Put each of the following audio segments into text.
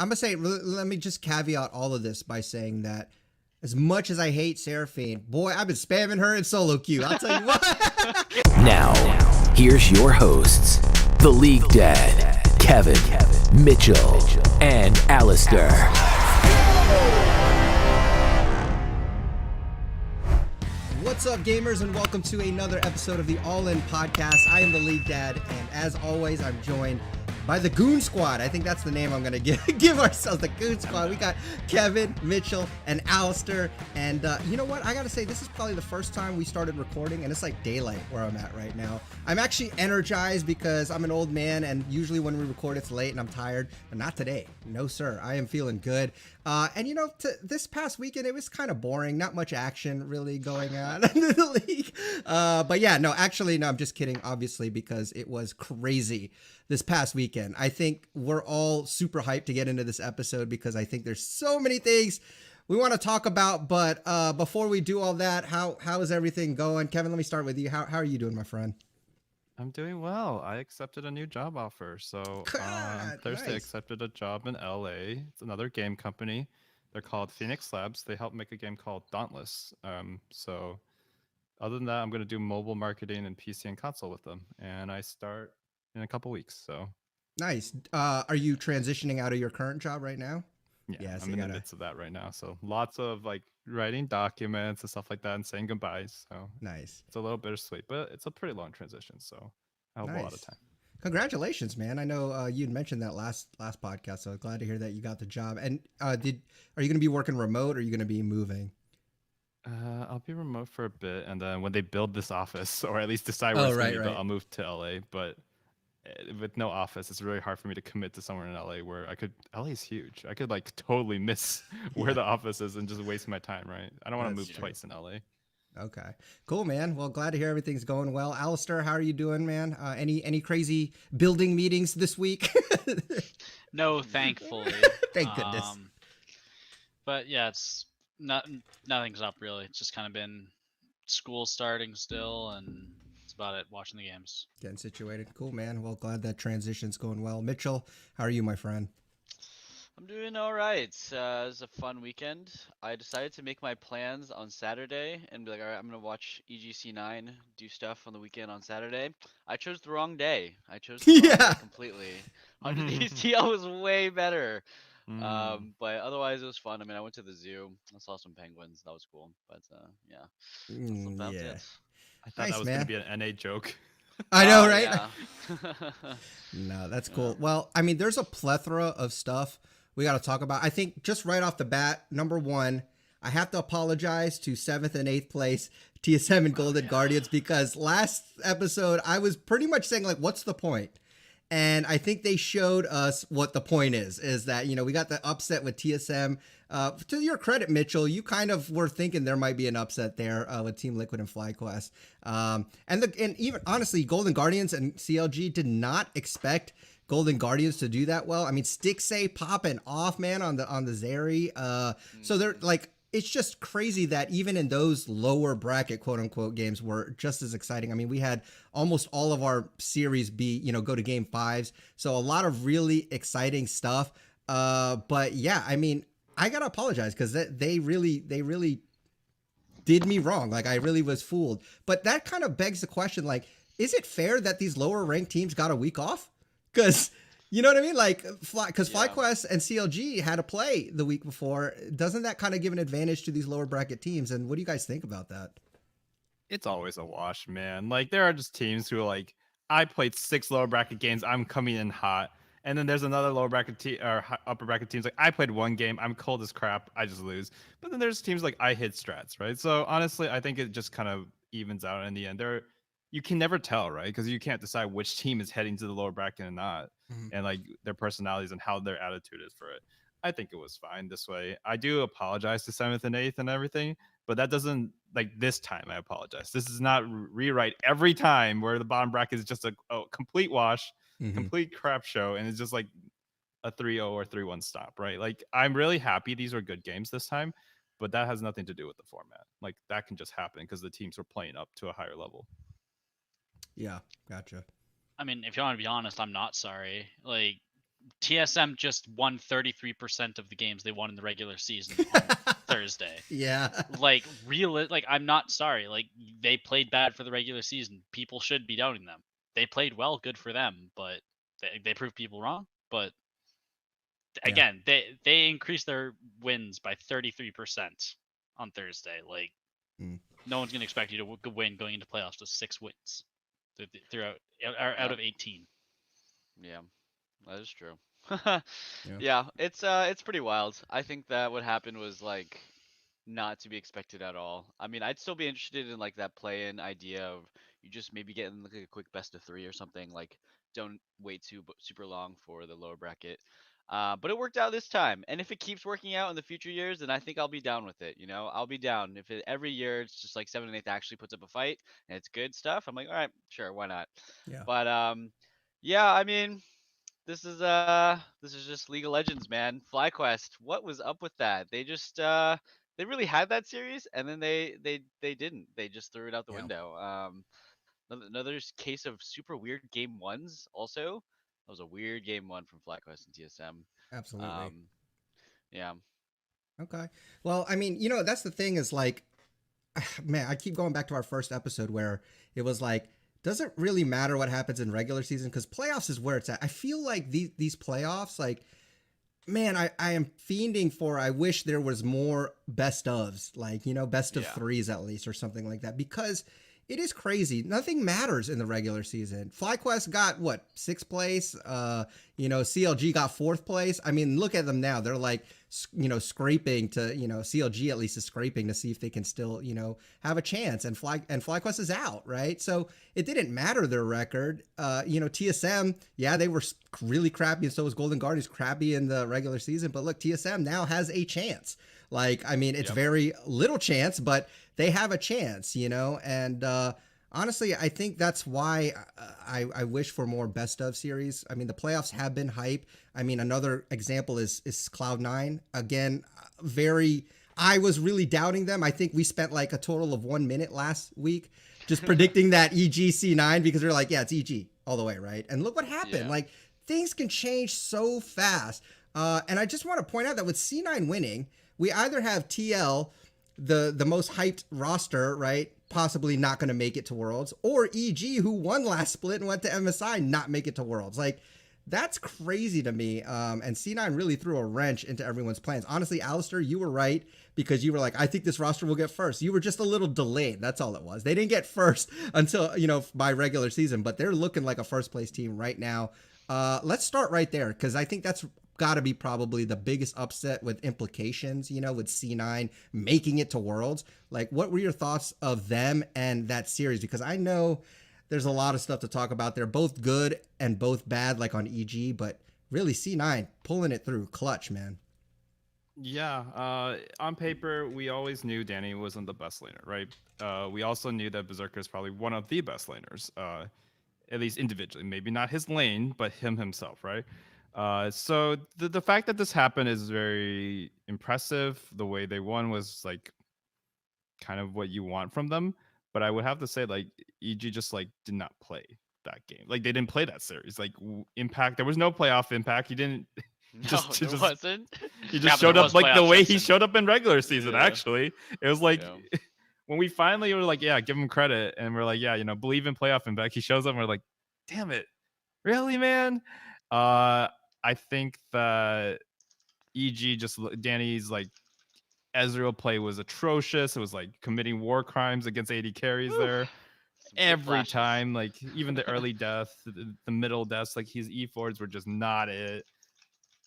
I'm gonna say, let me just caveat all of this by saying that as much as I hate Seraphine, boy, I've been spamming her in solo queue. I'll tell you what. Now, here's your hosts, the League Dad, Kevin, Mitchell, and Alistair. What's up, gamers, and welcome to another episode of the All In Podcast. I am the League Dad, and as always, I'm joined by the Goon Squad. I think that's the name I'm going to give ourselves, the Goon Squad. We got Kevin, Mitchell, and Alistair. And you know what? I got to say, this is probably the first time we started recording, and it's like daylight where I'm at right now. I'm actually energized because I'm an old man, and usually when we record, it's late and I'm tired. But not today. No, sir. I am feeling good. And you know, this past weekend, it was kind of boring. Not much action really going on in the league. But yeah, no, actually, no, I'm just kidding, obviously, because it was crazy this past weekend. I think we're all super hyped to get into this episode because I think there's so many things we want to talk about. But before we do all that, how is everything going? Kevin, let me start with you. How are you doing, my friend? I'm doing well. I accepted a new job offer. So Thursday, I nice. accepted a job in LA. It's another game company. They're called Phoenix Labs. They help make a game called Dauntless. So other than that, I'm going to do mobile marketing and PC and console with them. And I start in a couple weeks. So Nice. Are you transitioning out of your current job right now? yeah, So I'm in the midst of that right now. So lots of like writing documents and stuff like that and saying goodbyes. So Nice. it's a little bittersweet, but it's a pretty long transition. So I have a lot of Nice. time. Congratulations, man. I know you'd mentioned that last podcast, so glad to hear that you got the job. And are you going to be working remote or are you going to be moving? I'll be remote for a bit, and then when they build this office, or at least decide where Oh, it's going right, to be built, right. I'll move to LA. But with no office, it's really hard for me to commit to somewhere in LA where I could. LA is huge. I could like totally miss where Yeah. the office is and just waste my time. Right? I don't want to That's move true. twice in LA. Okay. Cool, man. Well, glad to hear everything's going well. Alistair, how are you doing, man? Any crazy building meetings this week? No, thankfully. Thank goodness. But yeah, it's nothing's up really. It's just kind of been school starting still, and it's about it. Watching the games. Getting situated. Cool, man. Well, glad that transition's going well. Mitchell, how are you, my friend? I'm doing all right. It was a fun weekend. I decided to make my plans on Saturday and be like, all right, I'm gonna watch EGC9 do stuff on the weekend on Saturday. I chose the wrong day. I chose the wrong Yeah. day completely. 100 ETL was way better. But otherwise it was fun. I mean, I went to the zoo. I saw some penguins. That was cool. But yeah, that's about Yeah. it. I thought Nice, that was man. going to be an NA joke. I know, Oh, right? yeah. No, that's Yeah. cool. Well, I mean, there's a plethora of stuff we got to talk about. I think just right off the bat, number one, I have to apologize to 7th and 8th place TSM and Golden Guardians, because last episode I was pretty much saying, like, what's the point? And I think they showed us what the point is that, you know, we got the upset with TSM. To your credit, Mitchell, you kind of were thinking there might be an upset there with Team Liquid and FlyQuest. And even honestly, Golden Guardians and CLG did not expect Golden Guardians to do that well. I mean, Stixay popping off, man, on the Zeri. So they're like, it's just crazy that even in those lower bracket, quote unquote, games were just as exciting. I mean, we had almost all of our series go to game 5s. So a lot of really exciting stuff. But yeah, I mean, I got to apologize because they really did me wrong. Like, I really was fooled. But that kind of begs the question, like, is it fair that these lower ranked teams got a week off? Because, you know what I mean? Like, because FlyQuest and CLG had to play the week before. Doesn't that kind of give an advantage to these lower bracket teams? And what do you guys think about that? It's always a wash, man. Like, there are just teams who are like, I played 6 lower bracket games. I'm coming in hot. And then there's another lower bracket or upper bracket teams like, I played 1 game. I'm cold as crap. I just lose. But then there's teams like, I hit strats, right? So honestly, I think it just kind of evens out in the end. You can never tell, right? Because you can't decide which team is heading to the lower bracket and not, and like their personalities and how their attitude is for it. I think it was fine this way. I do apologize to 7th and 8th and everything, but that doesn't, like, this time I apologize. This is not rewrite every time where the bottom bracket is just a complete wash, complete crap show, and it's just like a 3-0 or 3-1 stop, right? Like, I'm really happy these were good games this time, but that has nothing to do with the format. Like, that can just happen because the teams were playing up to a higher level. Yeah, gotcha. I mean, if you want to be honest, I'm not sorry. Like, TSM just won 33% of the games they won in the regular season on Thursday. Yeah. Like I'm not sorry. Like they played bad for the regular season. People should be doubting them. They played well, good for them, but they proved people wrong. But Yeah. again, they increased their wins by 33% on Thursday. Like no one's gonna expect you to win going into playoffs with 6 wins throughout out of 18. Yeah, that is true. Yeah, it's pretty wild. I think that what happened was like not to be expected at all. I mean, I'd still be interested in like that play-in idea of you just maybe getting like a quick best of 3 or something. Like, don't wait super long for the lower bracket. But it worked out this time, and if it keeps working out in the future years, then I think I'll be down with it. You know, I'll be down if every year it's just like 7 and 8 actually puts up a fight and it's good stuff. I'm like, all right, sure, why not? Yeah. But yeah, I mean, this is just League of Legends, man. FlyQuest, what was up with that? They just they really had that series, and then they didn't. They just threw it out the Yeah. window. Another case of super weird game ones. Also, that was a weird game one from FlyQuest and TSM. Absolutely. Yeah. Okay. Well, I mean, that's the thing is like, man, I keep going back to our first episode where it was like, doesn't really matter what happens in regular season because playoffs is where it's at. I feel like these playoffs, like, man, I am fiending for. I wish there was more best ofs, like best of threes at least or something like that because it is crazy. Nothing matters in the regular season. FlyQuest got what 6th place. CLG got 4th place. I mean, look at them now. They're like scraping to CLG at least is scraping to see if they can still have a chance. And FlyQuest is out, right? So it didn't matter their record. TSM, yeah, they were really crappy, and so was Golden Guardians crappy in the regular season. But look, TSM now has a chance. Like, I mean, it's very little chance, but they have a chance, and honestly, I think that's why I wish for more best of series. I mean, the playoffs have been hype. I mean, another example is Cloud9. Again, I was really doubting them. I think we spent like a total of 1 minute last week just predicting that EG-C9 because they're like, yeah, it's EG all the way, right? And look what happened. Like, things can change so fast. And I just want to point out that with C9 winning, we either have TL, the most hyped roster, right, possibly not going to make it to Worlds, or EG, who won last split and went to MSI, not make it to Worlds. Like, that's crazy to me. And C9 really threw a wrench into everyone's plans. Honestly, Alistair, you were right because you were like, I think this roster will get first. You were just a little delayed. That's all it was. They didn't get first until, by regular season, but they're looking like a first place team right now. Let's start right there because I think that's got to be probably the biggest upset with implications, with C9 making it to Worlds. Like, what were your thoughts of them and that series? Because I know there's a lot of stuff to talk about. They're both good and both bad, like on EG, but really C9 pulling it through clutch, man. Yeah, on paper, we always knew Danny wasn't the best laner, right? We also knew that Berserker is probably one of the best laners, at least individually. Maybe not his lane, but him himself, right? So the fact that this happened is very impressive. The way they won was like kind of what you want from them. But I would have to say, like, EG just like did not play that game. Like, they didn't play that series. Like, Impact, there was no playoff Impact. He didn't. There wasn't. He just showed up like the way he showed up in regular season. Actually, it was like when we finally were like, yeah, give him credit, and we're like, yeah, believe in playoff Impact. He shows up, and we're like, damn it, really, man. I think that EG Danny's like Ezreal play was atrocious. It was like committing war crimes against AD carries there every time. Like, even the early death, the middle deaths, like his E4s were just not it.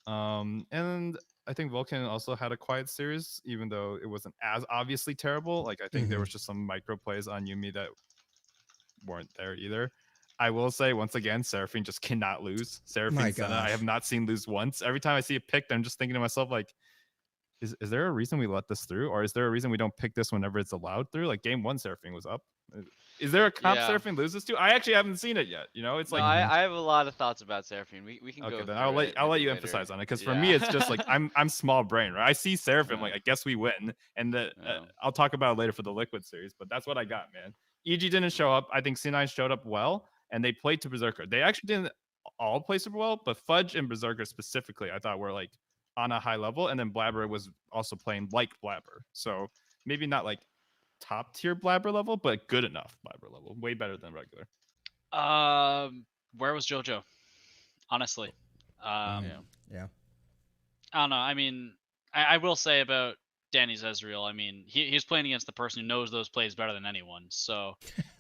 And I think Vulcan also had a quiet series, even though it wasn't as obviously terrible. Like, I think there was just some micro plays on Yuumi that weren't there either. I will say, once again, Seraphine just cannot lose. Seraphine Senna, I have not seen lose once. Every time I see it picked, I'm just thinking to myself, like, is there a reason we let this through? Or is there a reason we don't pick this whenever it's allowed through? Like, game 1, Seraphine was up. Is there a comp Seraphine loses to? I actually haven't seen it yet. It's like I have a lot of thoughts about Seraphine. We can go. Then I'll let you emphasize on it because for me it's just like I'm small brain, right? I see Seraphine, like, I guess we win, and I'll talk about it later for the Liquid series, but that's what I got, man. EG didn't show up. I think C9 showed up well, and they played to Berserker. They actually didn't all play super well, but Fudge and Berserker specifically, I thought were like on a high level, and then Blabber was also playing like Blabber, so maybe not like top tier Blabber level, but good enough Blabber level, way better than regular. Where was JoJo? Honestly, Yeah. Yeah. I don't know. I mean, I will say about Danny Zezreal. I mean, he's playing against the person who knows those plays better than anyone. So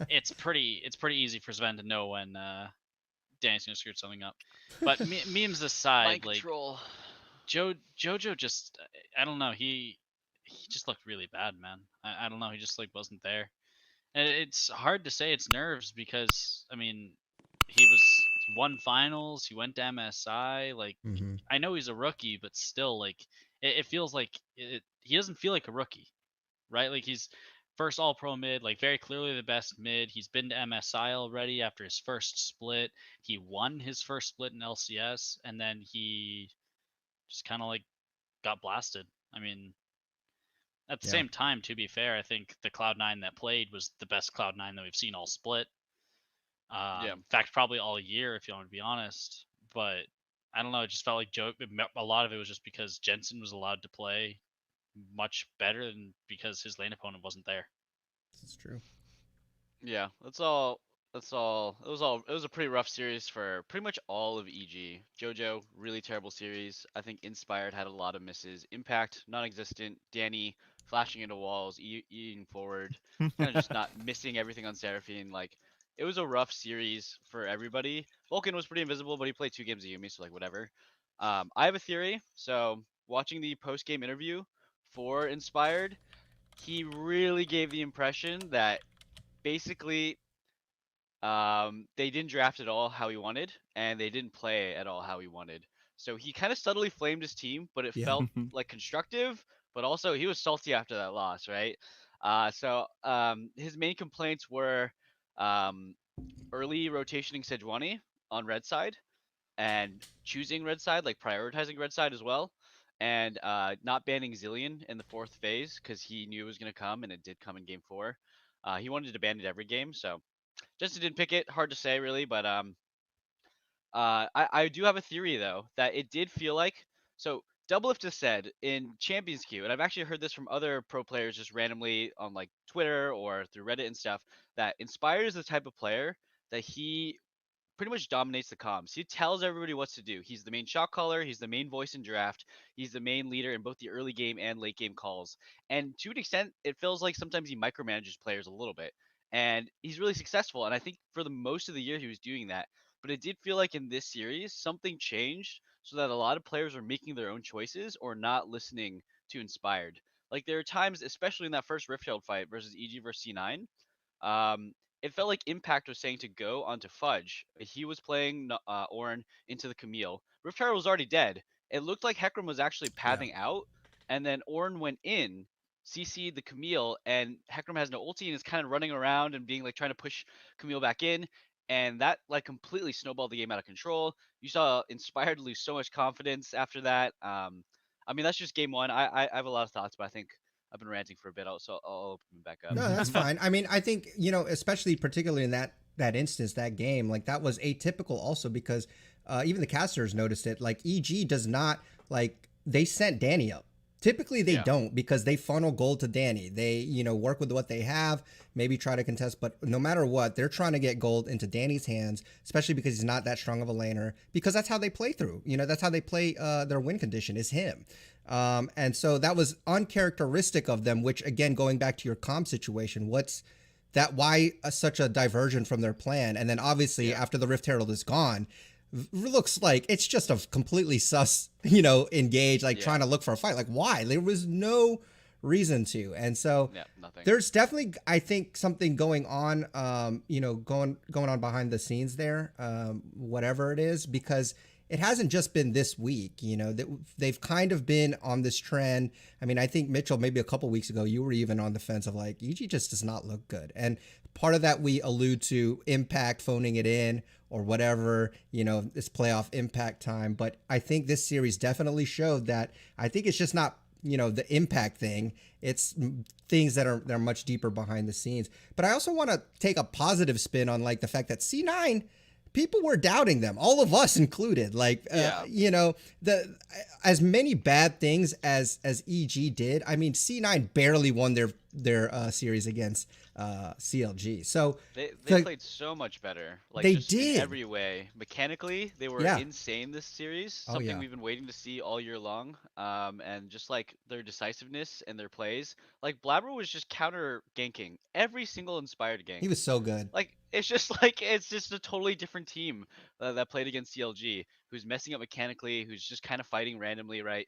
it's pretty easy for Sven to know when Danny's gonna screw something up. But memes aside, Mind like control. JoJo just, I don't know. He just looked really bad, man. I don't know. He just like wasn't there. And it's hard to say it's nerves because I mean, he won finals. He went to MSI. Like, Mm-hmm. I know he's a rookie, but still, like, it feels like he doesn't feel like a rookie, right? Like he's first All Pro mid, like very clearly the best mid. He's been to MSI already after his first split. He won his first split in LCS, and then he just kind of like got blasted. I mean, at the Yeah. same time, to be fair, I think the Cloud9 that played was the best Cloud9 that we've seen all split. Yeah. In fact, probably all year, if you want to be honest. But I don't know. It just felt like a lot of it was just because Jensen was allowed to play much better than because his lane opponent wasn't there. This is true. Yeah, that's all. That's all. It was a pretty rough series for pretty much all of EG. JoJo, really terrible series. I think Inspired had a lot of misses. Impact, non-existent. Danny flashing into walls, eating forward, kind of just not missing everything on Seraphine. Like, it was a rough series for everybody. Vulcan was pretty invisible, but he played 2 games of Yumi, so like whatever. I have a theory. So watching the post-game interview for Inspired, he really gave the impression that basically they didn't draft at all how he wanted, and they didn't play at all how he wanted. So he kind of subtly flamed his team, but it Yeah. felt like constructive, but also he was salty after that loss, right? His main complaints were early rotationing Sejuani on red side and choosing red side, like prioritizing red side as well, and not banning Zillion in the 4th phase because he knew it was going to come, and it did come in game 4. He wanted to ban it every game, so Justin didn't pick it. Hard to say, really, but I do have a theory though that it did feel like so. Doublelift has said in Champions Queue, and I've actually heard this from other pro players just randomly on like Twitter or through Reddit and stuff, that Inspired is the type of player that he pretty much dominates the comms. He tells everybody what to do. He's the main shot caller. He's the main voice in draft. He's the main leader in both the early game and late game calls. And to an extent, it feels like sometimes he micromanages players a little bit. And he's really successful. And I think for the most of the year, he was doing that. But it did feel like in this series, something changed so that a lot of players were making their own choices or not listening to Inspired. Like there are times, especially in that first Rift Herald fight versus EG versus C9, um, it felt like Impact was saying to go onto Fudge. He was playing Ornn into the Camille. Rift Herald was already dead. It looked like Hecarim was actually pathing out, and then Ornn went in, CC'd the Camille, and Hecarim has no ulti and is kind of running around and being like trying to push Camille back in, and that like completely snowballed the game out of control. You saw Inspired lose so much confidence after that. I mean that's just game 1. I have a lot of thoughts, but I think I've been ranting for a bit, so I'll open back up. No, that's fine. I mean, I think, especially particularly in that instance, that game, like that was atypical also because even the casters noticed it. Like EG does not, like, they sent Danny up. Typically they don't, because they funnel gold to Danny. They, work with what they have, maybe try to contest, but no matter what, they're trying to get gold into Danny's hands, especially because he's not that strong of a laner, because that's how they play through. That's how they play their win condition is him. And so that was uncharacteristic of them, which again, going back to your comm situation, why such a diversion from their plan? And then obviously after the Rift Herald is gone, looks like it's just a completely sus, engage, like trying to look for a fight. Like why? There was no reason to. And so there's definitely, I think, something going on, going on behind the scenes there, whatever it is, because it hasn't just been this week, they've kind of been on this trend. I mean, I think Mitchell, maybe a couple weeks ago, you were even on the fence of like, EG just does not look good. And part of that we allude to Impact phoning it in or whatever, this playoff Impact time. But I think this series definitely showed that. I think it's just not, the Impact thing. It's things that are much deeper behind the scenes. But I also want to take a positive spin on like the fact that C9 people were doubting them, all of us included. Like, Yeah. you know, the as many bad things as EG did. I mean, C9 barely won their series against CLG. So They the, played so much better, like they just in did. every way. Mechanically, they were Yeah. insane this series. Oh Something yeah. we've been waiting to see all year long. And just like their decisiveness and their plays, like Blabber was just counter ganking every single inspired He gank. was so good. Like it's just like it's just a totally different team that played against CLG, who's messing up mechanically, who's just kind of fighting randomly, right?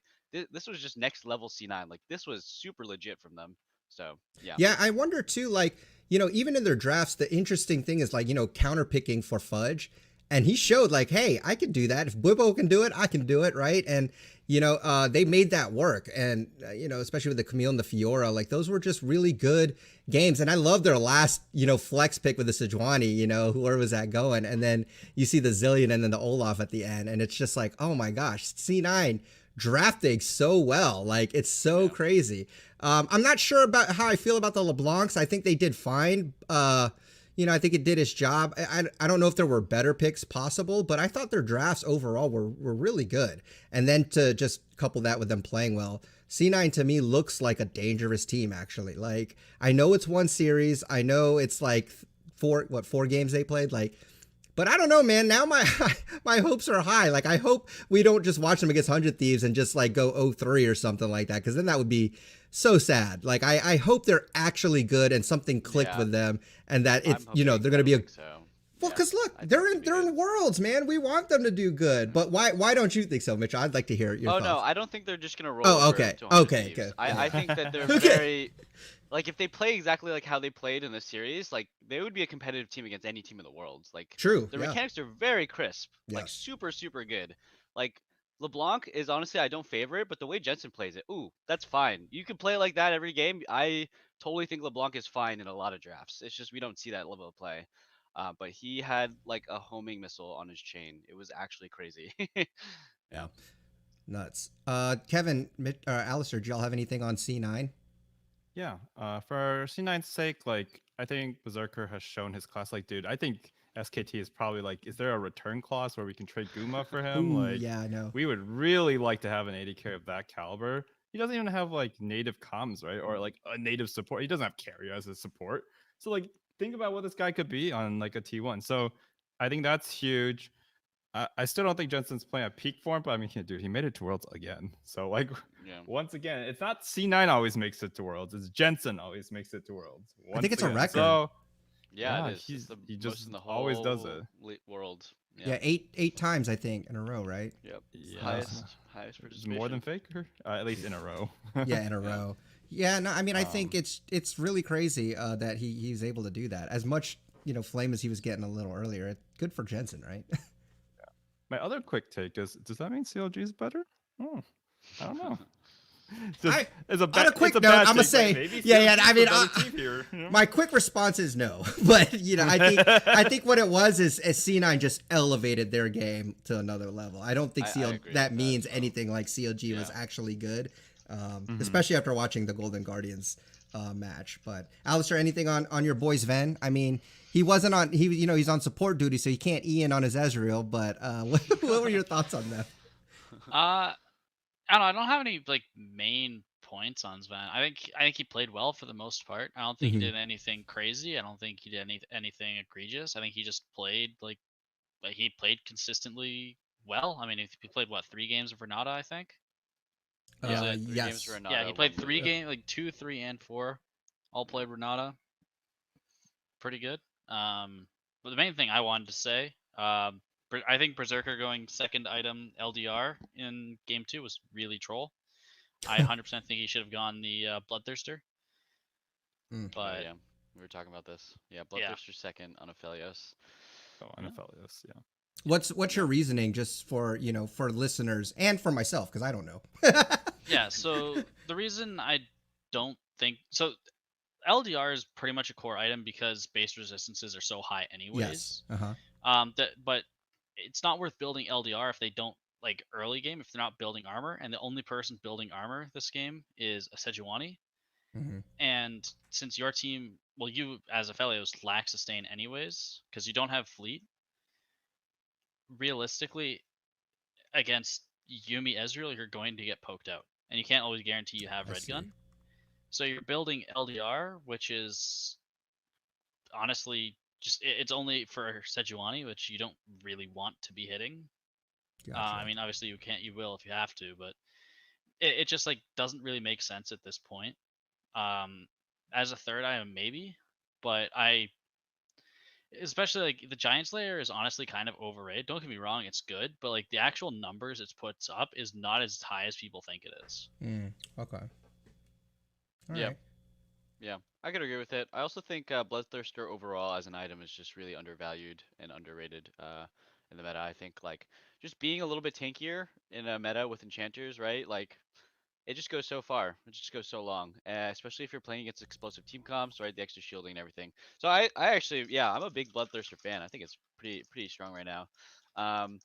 This was just next level C9. Like this was super legit from them. So yeah. Yeah, I wonder too, like, you know, even in their drafts, the interesting thing is like, you know, counter picking for Fudge. And he showed like, hey, I can do that. If Bwipo can do it, I can do it, right? And, you know, they made that work. And, you know, especially with the Camille and the Fiora, like those were just really good games. And I love their last, you know, flex pick with the Sejuani, you know, whoever was that going. And then you see the Zillion and then the Olaf at the end. And it's just like, oh my gosh, C9 drafting so well. Like it's so crazy. I'm not sure about how I feel about the LeBlancs. I think they did fine. You know, I think it did its job. I don't know if there were better picks possible, but I thought their drafts overall were really good. And then to just couple that with them playing well, C9 to me looks like a dangerous team, actually. Like, I know it's one series. I know it's like four games they played? Like, but I don't know, man. Now my my hopes are high. Like, I hope we don't just watch them against 100 Thieves and just like go 0-3 or something like that, because then that would be so sad. Like, I hope they're actually good and something clicked Yeah. with them, and that it's, I'm you know, hoping- they're going to I be a think so. well, Yeah, because look, I think they're it'd be in good. Worlds, man. We want them to do good. But why don't you think so, Mitch? I'd like to hear your Oh thoughts. no, I don't think they're just gonna roll Oh, over okay. to 100 Okay, Thieves. good. I think that they're Okay. very like if they play exactly like how they played in the series, like they would be a competitive team against any team in the world. Like True. the Yeah. mechanics are very crisp, like Yes. super good. Like LeBlanc is honestly I don't favor it, but the way Jensen plays it, ooh, that's fine. You can play like that every game. I totally think LeBlanc is fine in a lot of drafts. It's just we don't see that level of play. But he had like a homing missile on his chain. It was actually crazy. Yeah. Nuts. Kevin, Alistair, do y'all have anything on C9? Yeah. For C9's sake, like I think Berserker has shown his class. Like, dude, I think SKT is probably like, is there a return clause where we can trade Guma for him? Ooh, Like, yeah, I know. we would really like to have an AD carry of that caliber. He doesn't even have like native comms, right? Or like a native support. He doesn't have carry as a support. So like, think about what this guy could be on like a T1. So I think that's huge. I still don't think Jensen's playing at peak form, but I mean, dude, he made it to Worlds again. So like, Yeah. once again, it's not C9 always makes it to Worlds. It's Jensen always makes it to Worlds. I think it's a record. So Yeah, Yeah, it is. It's the he most just in the whole always does it. world. Yeah, eight times I think in a row, right? Yep. Yeah. Highest it's participation. more than Faker, at least in a row. Yeah, in a row. Yeah, no, I mean, I think Um, it's really crazy that he's able to do that. As much, you know, flame as he was getting a little earlier. Good for Jensen, right? My other quick take is: does that mean CLG is better? Oh, I don't know. Just, it's a on bad, a quick it's a note, bad I'm gonna take, say, but maybe yeah, CLG I is mean, the better team here, you know? My quick response is no, but you know, I think what it was is C9 just elevated their game to another level. I don't think I CL agree that with that means as well. anything like CLG was Yeah. actually good, Mm-hmm. especially after watching the Golden Guardians match. But Alistair, anything on your boy's Ven? I mean, he wasn't on. He's on support duty, so he can't Ian on his Ezreal. But what were your thoughts on that? I don't know. I don't have any like main points on Sven. I think he played well for the most part. I don't think Mhm. he did anything crazy. I don't think he did anything egregious. I think he just played like he played consistently well. I mean, he played what 3 games of Renata, I think. Yeah, Was it? 3 games Yes. for Yeah, Renata, he played 1 3 Lulu. games, like 2, 3, and 4. All played Renata. Pretty good. But the main thing I wanted to say, I think Berserker going second item LDR in game 2 was really troll. I 100% think he should have gone the Bloodthirster. Mm. Oh, But yeah, we were talking about this. Yeah, Yeah. Bloodthirster second on Aphelios. Oh, NFL, yes, yeah. What's your reasoning, just for for listeners and for myself, because I don't know. yeah, so the reason I don't think so, LDR is pretty much a core item because base resistances are so high anyways. Yes. Uh-huh. But it's not worth building LDR if they don't like early game if they're not building armor, and the only person building armor this game is a Sejuani. Mhm. And since your team, well, you as a Felios lack sustain anyways because you don't have fleet, realistically, against Yumi Ezreal, you're going to get poked out, and you can't always guarantee you have I red see. gun. So you're building LDR, which is honestly just it's only for Sejuani, which you don't really want to be hitting. Gotcha. I mean, obviously you will if you have to, but it just like doesn't really make sense at this point. As a third item, maybe, but I especially like the Giant Slayer is honestly kind of overrated. Don't get me wrong, it's good, but like the actual numbers it puts up is not as high as people think it is. Okay. All Yeah, right. yeah, I could agree with it. I also think Bloodthirster overall as an item is just really undervalued and underrated in the meta. I think like just being a little bit tankier in a meta with enchanters, right? Like it just goes so far. It just goes so long, especially if you're playing against explosive team comps, right? The extra shielding and everything. So I actually, yeah, I'm a big Bloodthirster fan. I think it's pretty strong right now. Um,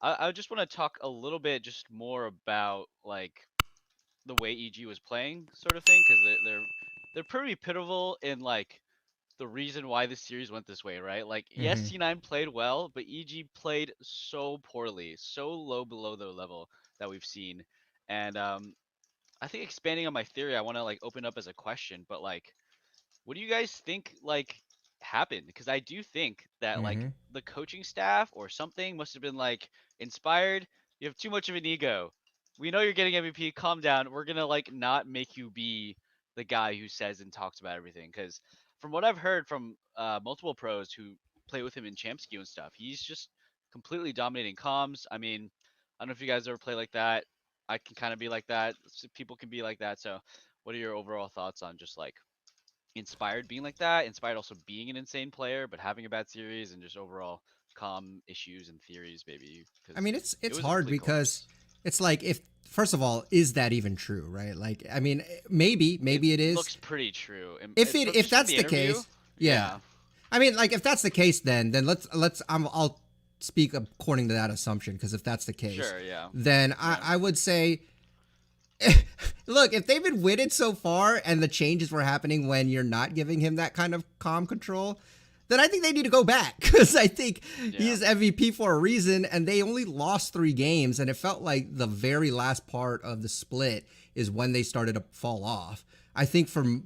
I just want to talk a little bit just more about like the way EG was playing, sort of thing, because they're pretty pivotal in like the reason why this series went this way, right? Like, yes, Mm-hmm. C9 played well, but EG played so poorly, so low below their level that we've seen. And I think expanding on my theory, I want to like open up as a question, but like, what do you guys think like happened? Because I do think that like Mm-hmm. the coaching staff or something must have been like inspired. You have too much of an ego. We know you're getting MVP. Calm down. We're gonna like not make you be the guy who says and talks about everything. Because from what I've heard from multiple pros who play with him in Champsky and stuff, he's just completely dominating comms. I mean, I don't know if you guys ever play like that. I can kind of be like that. People can be like that. So, what are your overall thoughts on just like inspired being like that, inspired also being an insane player, but having a bad series and just overall calm issues and theories, maybe I because mean, it it's was a hard complete because collapse. it's like if first of all, is that even true, right? Like, I mean, It maybe it is. looks pretty true, and If just from that's the the interview, case, yeah. yeah, I mean, like if that's the case, then I'll speak according to that assumption because if that's the case, sure, yeah, then yeah. I would say, look, if they've been winning so far and the changes were happening when you're not giving him that kind of calm control, then I think they need to go back because I think he Yeah. is MVP for a reason, and they only lost 3 games, and it felt like the very last part of the split is when they started to fall off. I think from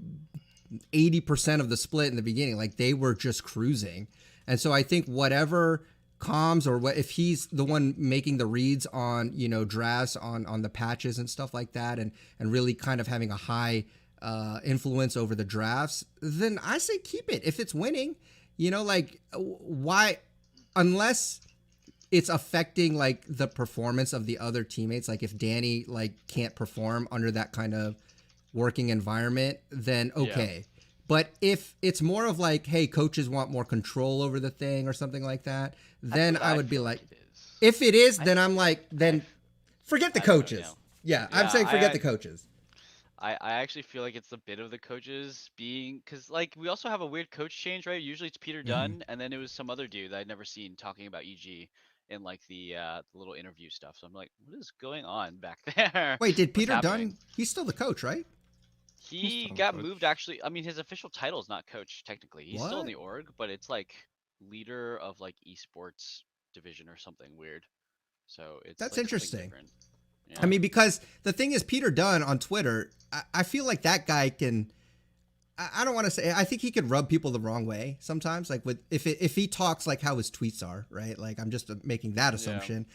80% of the split in the beginning, like they were just cruising. And so I think whatever comms or what if he's the one making the reads on, drafts on the patches and stuff like that, and really kind of having a high influence over the drafts, then I say keep it if it's winning. Like why, unless it's affecting like the performance of the other teammates, like if Danny like can't perform under that kind of working environment, then Yeah. okay. But if it's more of like, hey, coaches want more control over the thing or something like that, That's then what I I would be feel like, like it is. if it is, I, then I'm like, then forget the I don't know. Yeah. coaches. Yeah, I'm Yeah. saying forget the coaches. I actually feel like it's a bit of the coaches being because like we also have a weird coach change, right? Usually it's Peter Hmm. Dunn, and then it was some other dude that I'd never seen talking about EG in like the little interview stuff. So I'm like, what is going on back there? Wait, did What's Peter happening? Dunn? He's still the coach, right? He's He still the got moved coach. actually. I mean, his official title is not coach technically. He's still in What? the org, but it's like leader of like esports division or something weird. So it's That's like something interesting. different. I Yeah. mean, because the thing is, Peter Dunn on Twitter, I feel like that guy can. I don't want to say. I think he could rub people the wrong way sometimes. Like with if he talks like how his tweets are, right? Like I'm just making that Yeah. assumption.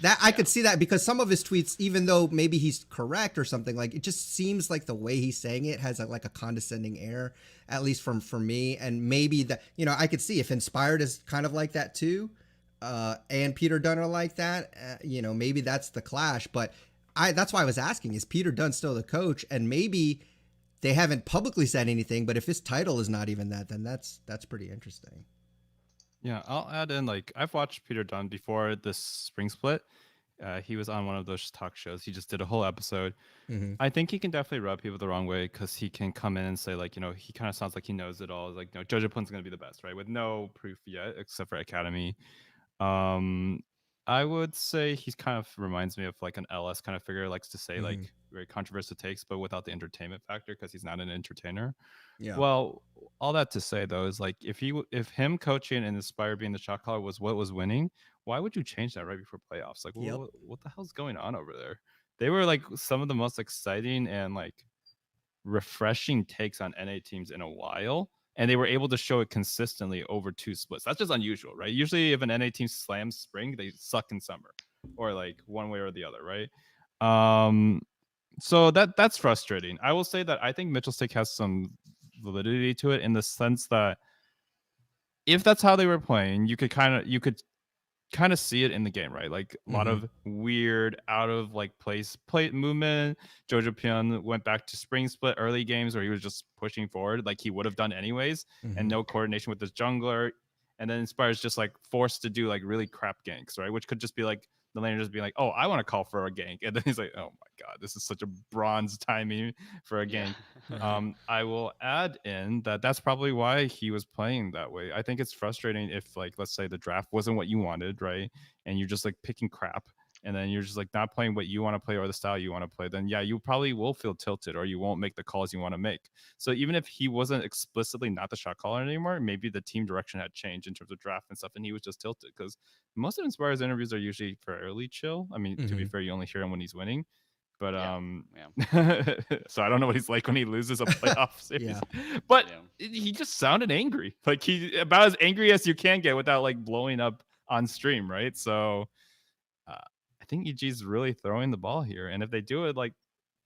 That I Yeah. could see that because some of his tweets, even though maybe he's correct or something, like it just seems like the way he's saying it has like a condescending air, at least for me. And maybe that I could see if Inspired is kind of like that too, and Peter Dunn are like that. Maybe that's the clash. But that's why I was asking: is Peter Dunn still the coach? And maybe they haven't publicly said anything, but if his title is not even that, then that's pretty interesting. Yeah, I'll add in like I've watched Peter Dunn before this spring split. He was on one of those talk shows. He just did a whole episode. Mm-hmm. I think he can definitely rub people the wrong way because he can come in and say like, he kind of sounds like he knows it all. Like, Jojo Pun's gonna be the best, right? With no proof yet, except for Academy. Um, I would say he's kind of reminds me of like an LS kind of figure, likes to say Mm-hmm. like very controversial takes, but without the entertainment factor because he's not an entertainer. Yeah. Well, all that to say though is like if him coaching and Inspire being the shot caller was what was winning, why would you change that right before playoffs? Like, Yep. what the hell's going on over there? They were like some of the most exciting and like refreshing takes on NA teams in a while, and they were able to show it consistently over two splits. That's just unusual, right? Usually, if an NA team slams spring, they suck in summer, or like one way or the other, right? So that's frustrating. I will say that I think Mitchell's take has some validity to it in the sense that if that's how they were playing, you could see it in the game, right? Like a lot Mhm. of weird out of like place plate movement. Jojo Pion went back to spring split early games where he was just pushing forward like he would have done anyways, and Mhm. no coordination with his jungler. And then Inspire's just like forced to do like really crap ganks, right? Which could just be like the laner just being like, oh, I want to call for a gank. And then he's like, oh my God, this is such a bronze timing for a Yeah. gank. Right. I will add in that that's probably why he was playing that way. I think it's frustrating if, like, let's say the draft wasn't what you wanted, right? And you're just like picking crap, and then you're just like not playing what you want to play or the style you want to play. Then yeah, you probably will feel tilted, or you won't make the calls you want to make. So even if he wasn't explicitly not the shot caller anymore, maybe the team direction had changed in terms of draft and stuff, and he was just tilted because most of Inspire's interviews are usually fairly chill. I mean, to be Mhm. fair, you only hear him when he's winning. But Yeah. Yeah. so I don't know what he's like when he loses a playoff series. Yeah. But Yeah. he just sounded angry. Like he about as angry as you can get without like blowing up on stream, right? So I think EG's really throwing the ball here. And if they do it like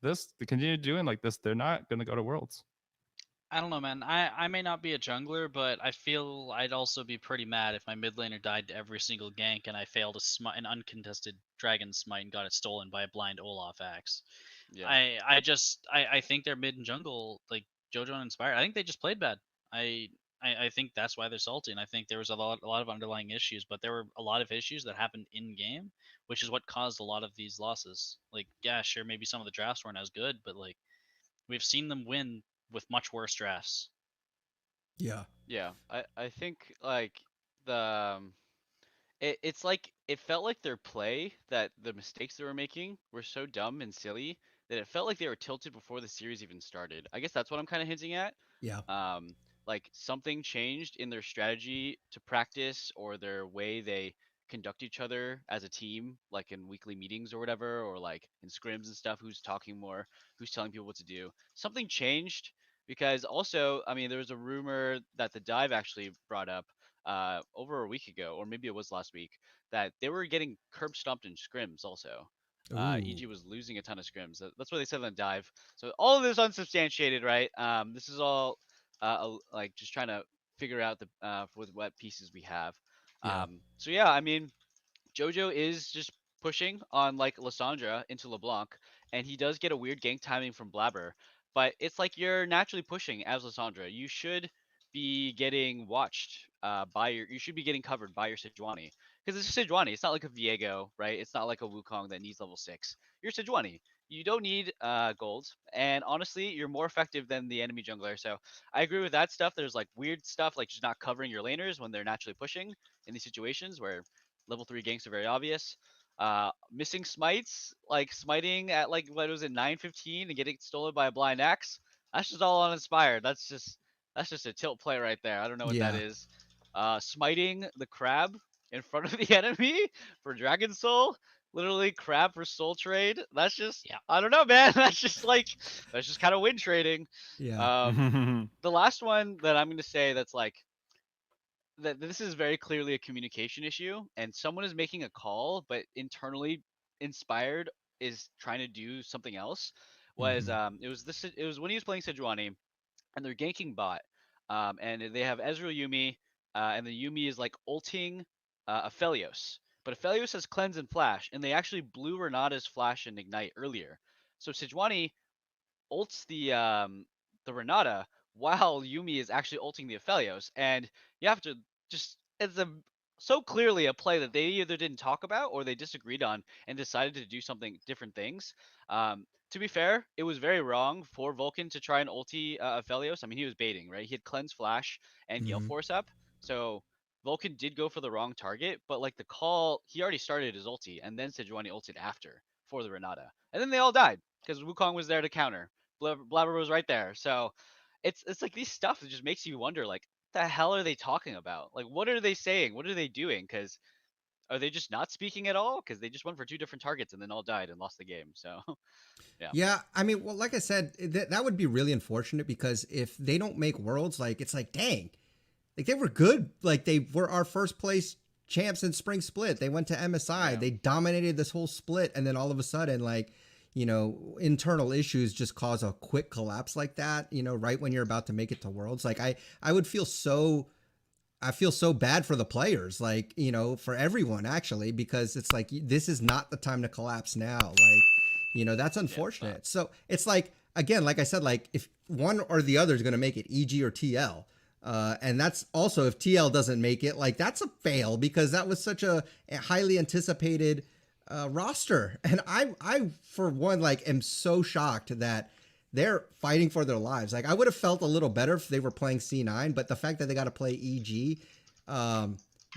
this, they continue doing like this, they're not gonna go to Worlds. I don't know, man. I may not be a jungler, but I feel I'd also be pretty mad if my mid laner died to every single gank and I failed a smite, an uncontested dragon smite, and got it stolen by a blind Olaf axe. Yeah. I think their mid and jungle, like Jojo and Inspire, I think they just played bad. I I think that's why they're salty, and I think there was a lot of underlying issues, but there were a lot of issues that happened in game, which is what caused a lot of these losses. Like, yeah, sure, maybe some of the drafts weren't as good, but like we've seen them win with much worse drafts. Yeah. Yeah. I think like the it's like it felt like their play, that the mistakes they were making were so dumb and silly that it felt like they were tilted before the series even started. I guess that's what I'm kind of hinting at. Yeah. Like something changed in their strategy to practice, or their way they conduct each other as a team, like in weekly meetings or whatever, or like in scrims and stuff, who's talking more, who's telling people what to do. Something changed, because also, I mean, there was a rumor that the dive actually brought up over a week ago, or maybe it was last week, that they were getting curb stomped in scrims also. Ooh. EG was losing a ton of scrims. That's what they said on the dive. So all of this unsubstantiated, right? This is all like just trying to figure out the with what pieces we have. Yeah. So yeah, I mean, Jojo is just pushing on like Lissandra into LeBlanc, and he does get a weird gank timing from Blabber. But it's like you're naturally pushing as Lissandra. You should be getting watched by your. You should be getting covered by your Sejuani, because it's Sejuani. It's not like a Viego, right? It's not like a Wukong that needs level 6. You're Sejuani. You don't need gold, and honestly, you're more effective than the enemy jungler. So I agree with that stuff. There's like weird stuff, like just not covering your laners when they're naturally pushing in these situations where level 3 ganks are very obvious. Missing smites, like smiting at like what was it, 9:15 and getting stolen by a blind axe. That's just all uninspired. That's just a tilt play right there. I don't know what that Yeah. is. Smiting the crab in front of the enemy for Dragon Soul. Literally crab for soul trade. That's just, Yeah. I don't know, man. That's just kind of win trading. Yeah. The last one that I'm gonna say that's like that this is very clearly a communication issue, and someone is making a call, but internally inspired is trying to do something else. Was Mhm. it was when he was playing Sejuani, and they're ganking bot, and they have Ezreal Yumi, and the Yumi is like ulting Aphelios, but Aphelios has cleanse and flash, and they actually blew Renata's flash and ignite earlier. So Sejuani ults the Renata while Yumi is actually ulting the Aphelios, and you have to just, it's a so clearly a play that they either didn't talk about or they disagreed on and decided to do something different things. To be fair, it was very wrong for Vulcan to try and ulti Aphelios. I mean, he was baiting, right? He had cleanse flash and Gale Mhm. Force up, so Vulcan did go for the wrong target, but like the call, he already started his ulti, and then Sejuani ulted after for the Renata, and then they all died because Wukong was there to counter. Blabber was right there. So it's like these stuff that just makes you wonder, like, the hell are they talking about? Like, what are they saying? What are they doing? Because are they just not speaking at all? Because they just went for 2 different targets and then all died and lost the game. So yeah. Yeah, I mean, well, like I said, that would be really unfortunate because if they don't make Worlds, like it's like, dang, like they were good. Like they were our first place champs in spring split. They went to MSI. Yeah. They dominated this whole split, and then all of a sudden, like, you know, internal issues just cause a quick collapse like that. You know, right when you're about to make it to Worlds, like I would feel so. I feel so bad for the players, like, you know, for everyone actually, because it's like, this is not the time to collapse now. Like, you know, that's unfortunate. So it's like, again, like I said, like if one or the other is going to make it, EG or TL. And that's also if TL doesn't make it, like that's a fail because that was such a highly anticipated roster. And I for one, like am so shocked that they're fighting for their lives. Like I would have felt a little better if they were playing C9, but the fact that they got to play EG,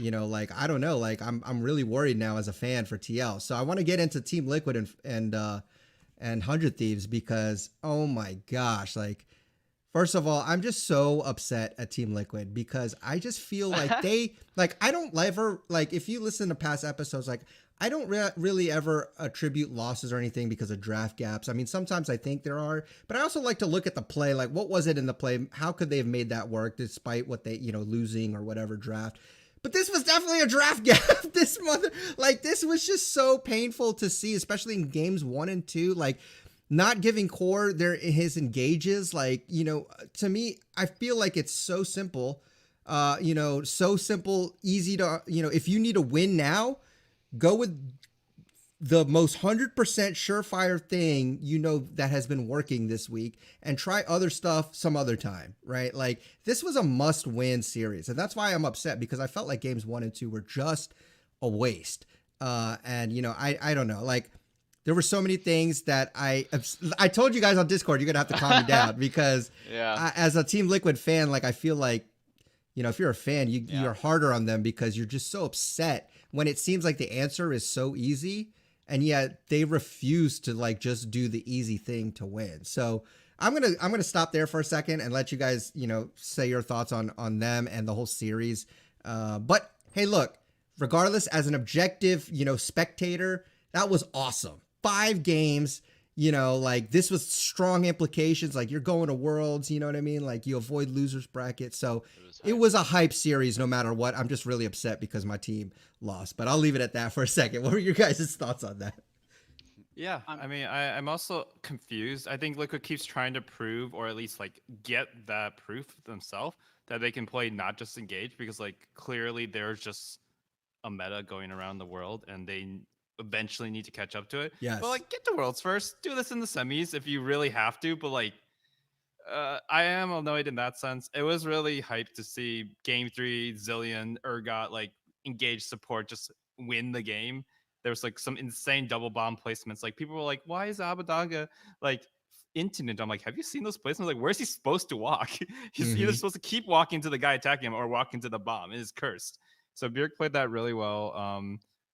you know, like I don't know, like I'm really worried now as a fan for TL. So I want to get into Team Liquid and 100 Thieves because oh my gosh, like first of all, I'm just so upset at Team Liquid because I just feel like they like I don't ever like if you listen to past episodes, like I don't really ever attribute losses or anything because of draft gaps. I mean, sometimes I think there are, but I also like to look at the play. Like, what was it in the play? How could they have made that work despite what they, you know, losing or whatever draft? But this was definitely a draft gap. This was just so painful to see, especially in games 1 and 2. Like, not giving Core his engages. Like, you know, to me, I feel like it's so simple. You know, so simple, easy to, you know, if you need a win now, go with the most 100% surefire thing you know that has been working this week and try other stuff some other time, right? Like this was a must-win series, and that's why I'm upset because I felt like games 1 and 2 were just a waste. And you know, I don't know, like there were so many things that I told you guys on Discord you're gonna have to calm me down because as a Team Liquid fan, like I feel like, you know, if you're a fan, you're harder on them because you're just so upset when it seems like the answer is so easy and yet they refuse to like just do the easy thing to win. So I'm going to stop there for a second and let you guys, you know, say your thoughts on them and the whole series. But hey, look, regardless, as an objective, you know, spectator, that was awesome. 5 games, you know, like this was strong implications. Like you're going to Worlds, you know what I mean? Like you avoid losers bracket. So it was a hype series no matter what. I'm just really upset because my team lost, but I'll leave it at that for a second. What were your guys' thoughts on that? Yeah, I mean, I'm also confused. I think Liquid keeps trying to prove, or at least like get that proof themselves that they can play not just engage, because like clearly there's just a meta going around the world, and they eventually need to catch up to it. Yes. But like, get to Worlds first. Do this in the semis if you really have to. But like, I am annoyed in that sense. It was really hyped to see Game 3, Zillion, Urgot, like engage support just win the game. There was like some insane double bomb placements. Like people were like, why is Abadaga like intimate? I'm like, have you seen those placements? Like, where's he supposed to walk? He's either supposed to keep walking to the guy attacking him or walk into the bomb. It is cursed. So Bjerg played that really well.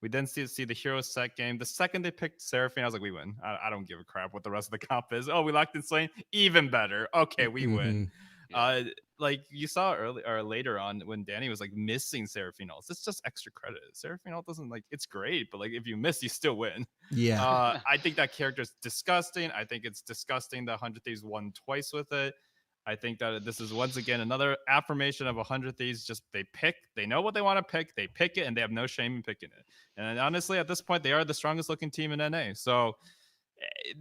We then see the hero set game. The second they picked Seraphine, I was like, we win. I don't give a crap what the rest of the comp is. Oh, we locked in Slain? Even better. Okay, we win. Like you saw early or later on when Danny was like missing Seraphine ults. It's just extra credit. Seraphine ult doesn't like, it's great, but like if you miss, you still win. Yeah. I think that character is disgusting. I think it's disgusting that 100 Thieves won twice with it. I think that this is once again another affirmation of 100 Thieves. Just they know what they want to pick, they pick it, and they have no shame in picking it. And honestly, at this point, they are the strongest looking team in NA. So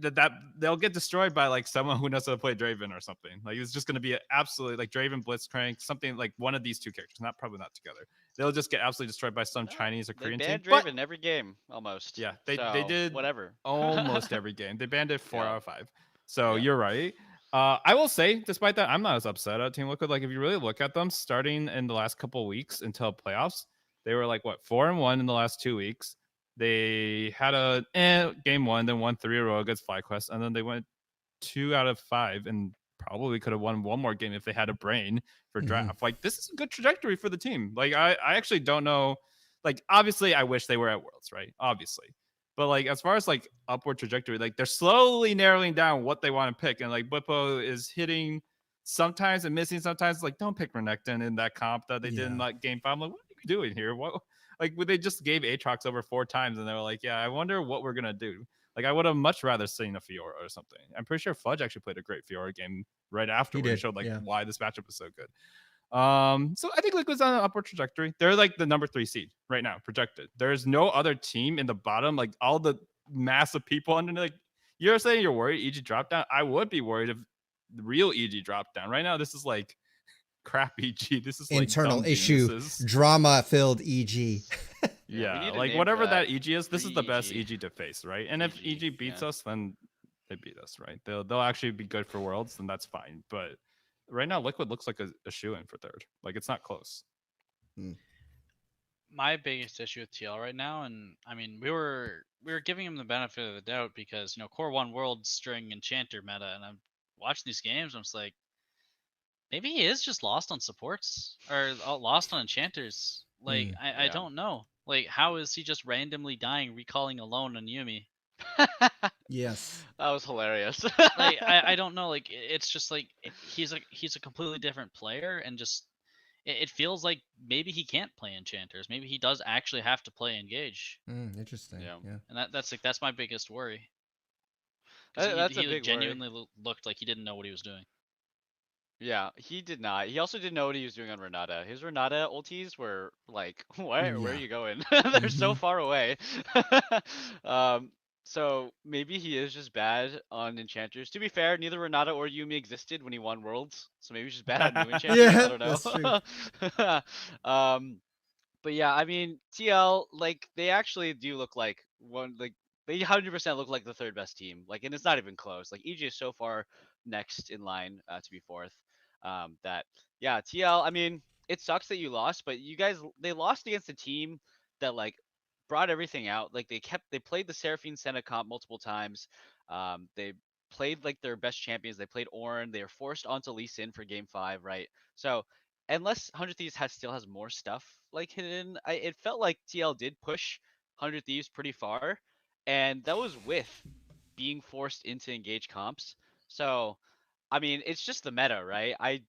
that they'll get destroyed by like someone who knows how to play Draven or something. Like it's just going to be absolutely like Draven, Blitzcrank, something like one of these two characters. Probably not together. They'll just get absolutely destroyed by some Chinese or Korean team. They banned Draven every game almost. Yeah, they did whatever. almost every game. They banned it 4 out of 5. So you're right. I will say, despite that, I'm not as upset at Team Liquid. Like, if you really look at them, starting in the last couple of weeks until playoffs, they were like, what, 4-1 in the last 2 weeks. They had a game 1, then won 3 in a row against FlyQuest, and then they went 2 out of 5 and probably could have won one more game if they had a brain for draft. Like, this is a good trajectory for the team. Like, I actually don't know. Like, obviously, I wish they were at Worlds, right? Obviously. But like as far as like upward trajectory, like they're slowly narrowing down what they want to pick, and like Bwipo is hitting sometimes and missing sometimes. Like don't pick Renekton in that comp that they did in like game 5. I'm like, what are you doing here? What Like they just gave Aatrox over 4 times, and they were like, yeah, I wonder what we're gonna do. Like I would have much rather seen a Fiora or something. I'm pretty sure Fudge actually played a great Fiora game right He afterward and did. showed like Yeah. why this matchup is so good. So I think Liquid's on an upward trajectory. They're like the number 3 seed right now, projected. There's no other team in the bottom, like all the massive people under. Like you're saying, you're worried EG dropped down. I would be worried if the real EG dropped down. Right now, this is like crap EG. This is like Internal dumb issue, geniuses. drama-filled EG. Yeah, we need a like name whatever for that EG is, this is the best Pre-EG. EG to face, right? And if EG, EG beats yeah. us, then they beat us, right? They'll actually be good for Worlds, then that's fine. But right now, Liquid looks like a shoe-in for third. Like it's not close. My biggest issue with TL right now, and I mean, we were giving him the benefit of the doubt because Core 1 Worlds during Enchanter meta, and I'm watching these games, I'm just like, maybe he is just lost on supports or lost on Enchanters. Like I Yeah. don't know. Like how is he just randomly dying, recalling alone on Yumi? Yes. That was hilarious. Like I don't know. Like it's just like he's a completely different player, and just it feels like maybe he can't play Enchanters. Maybe he does actually have to play Engage, Interesting. Yeah. Yeah. and that's my biggest worry. 'Cause That's a he big worry. genuinely looked like he didn't know what he was doing. Yeah, he did not. He also didn't know what he was doing on Renata. His Renata ultis were like, where are Yeah. you going? They're so Mhm. far away. So maybe he is just bad on Enchanters. To be fair, neither Renata or Yumi existed when he won Worlds, so maybe he's just bad on new Enchanters. I Yeah, don't that's true. know. But yeah, I mean, TL, like they actually do look like they 100% look like the third best team. Like, and it's not even close. Like EG is so far next in line to be fourth. That yeah, TL. I mean, it sucks that you lost, but you guys they lost against a team that like brought everything out. Like they played the Seraphine Senna comp multiple times. They played like their best champions. They played Ornn. They were forced onto Lee Sin for game 5, right? So unless 100 Thieves still has more stuff like hidden, it felt like TL did push 100 Thieves pretty far, and that was with being forced into engage comps. So, I mean, it's just the meta, right? I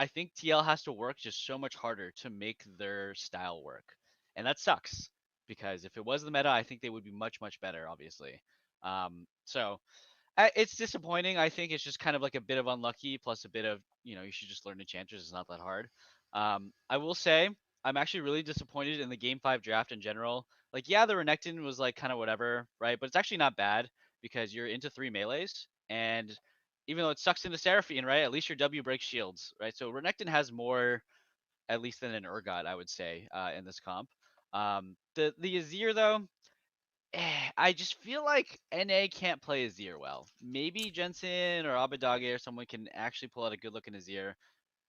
think TL has to work just so much harder to make their style work, and that sucks because if it was the meta, I think they would be much better, obviously. So it's disappointing. I think it's just kind of like a bit of unlucky plus a bit of, you should just learn enchanters. It's not that hard. I will say I'm actually really disappointed in the game 5 draft in general. Like, yeah, the Renekton was like kind of whatever, right? But it's actually not bad because you're into 3 melees, and even though it sucks into Seraphine, right? At least your W breaks shields, right? So Renekton has more, at least than an Urgot, I would say, in this comp. The Azir though, I just feel like NA can't play Azir well. Maybe Jensen or Abadage or someone can actually pull out a good looking Azir,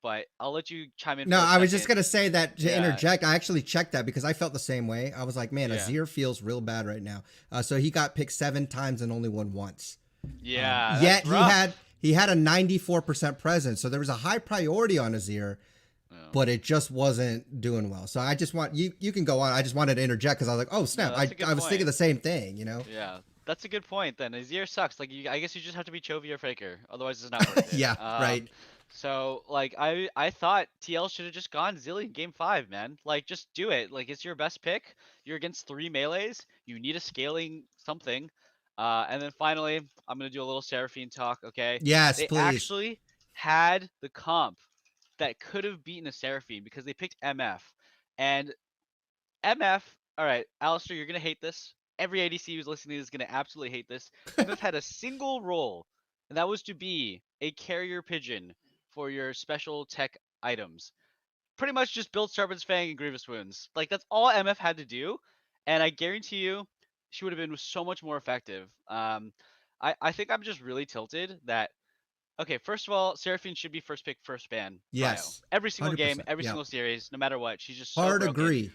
but I'll let you chime in No, for a I was just second. gonna say that to Yeah. interject. I actually checked that because I felt the same way. I was like, man, Yeah. Azir feels real bad right now. So he got picked 7 times and only won once. Yeah. Yet that's rough. he had a 94% presence, so there was a high priority on Azir, Yeah. but it just wasn't doing well. So I just want you can go on. I just wanted to interject because I was like, oh snap, that's a good I was thinking point. the same thing. Yeah. That's a good point then. Azir sucks. Like, I guess you just have to be Chovy or Faker. Otherwise, it's not worth it. Yeah, right. So, like, I thought TL should have just gone Zilly in game 5, man. Like, just do it. Like, it's your best pick. You're against 3 melees. You need a scaling something. And then finally, I'm going to do a little Seraphine talk, okay? Yes, They please. actually had the comp that could have beaten a Seraphine because they picked MF. And MF, all right, Alistair, you're gonna hate this. Every ADC who's listening is gonna absolutely hate this. MF had a single role, and that was to be a carrier pigeon for your special tech items. Pretty much just build Serpent's Fang and Grievous Wounds. Like, that's all MF had to do, and I guarantee you, she would have been so much more effective. I think I'm just really tilted that. Okay, first of all, Seraphine should be first pick, first ban. Yes, Prio. Every single game, 100%. every Yeah, single series, no matter what. She's just so hard broken. agree.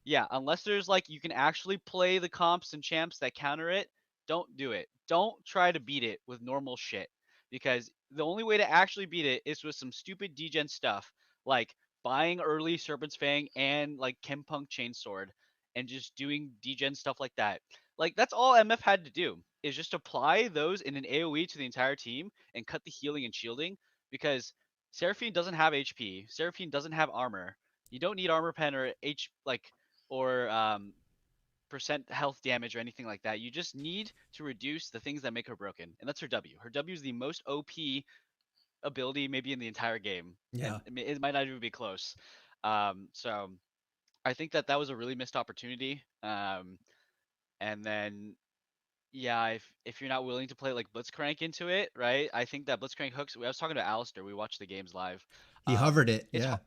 Yeah, unless there's like you can actually play the comps and champs that counter it, don't do it. Don't try to beat it with normal shit. Because the only way to actually beat it is with some stupid degen stuff, like buying early Serpent's Fang and like Chempunk Chainsword and just doing degen stuff like that. Like, that's all MF had to do, is just apply those in an AoE to the entire team and cut the healing and shielding, because Seraphine doesn't have HP. Seraphine doesn't have armor. You don't need armor pen or or percent health damage or anything like that. You just need to reduce the things that make her broken, and that's her W. Her W is the most OP ability maybe in the entire game, Yeah. and it might not even be close. So I think that that was a really missed opportunity. And then yeah, if you're not willing to play like Blitzcrank into it, right? I think that Blitzcrank hooks. I was talking to Alistair. We watched the games live. He hovered it. It's Yeah.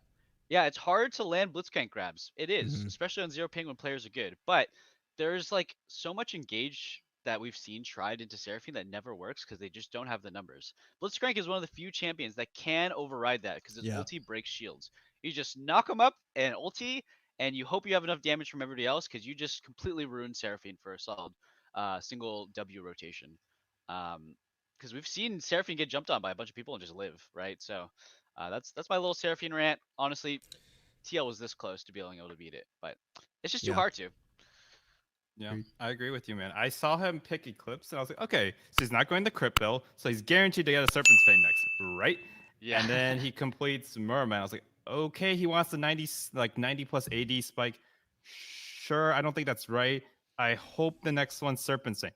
yeah, it's hard to land Blitzcrank grabs. It is, Mhm. especially on zero ping when players are good. But there's like so much engage that we've seen tried into Seraphine that never works because they just don't have the numbers. Blitzcrank is one of the few champions that can override that because its Yeah. ulti breaks shields. You just knock them up and ulti, and you hope you have enough damage from everybody else because you just completely ruined Seraphine for a solid single W rotation. Because we've seen Seraphine get jumped on by a bunch of people and just live, right? So that's my little Seraphine rant. Honestly, TL was this close to being able to beat it, but it's just too Yeah. hard to. Yeah, Agreed. I agree with you, man. I saw him pick Eclipse, and I was like, okay, so he's not going the crypt bill, so he's guaranteed to get a Serpent's Fate next, right? Yeah. And then he completes Merman. I was like, okay, he wants the 90 plus AD spike. Sure, I don't think that's right. I hope the next one's Serpent's Fate.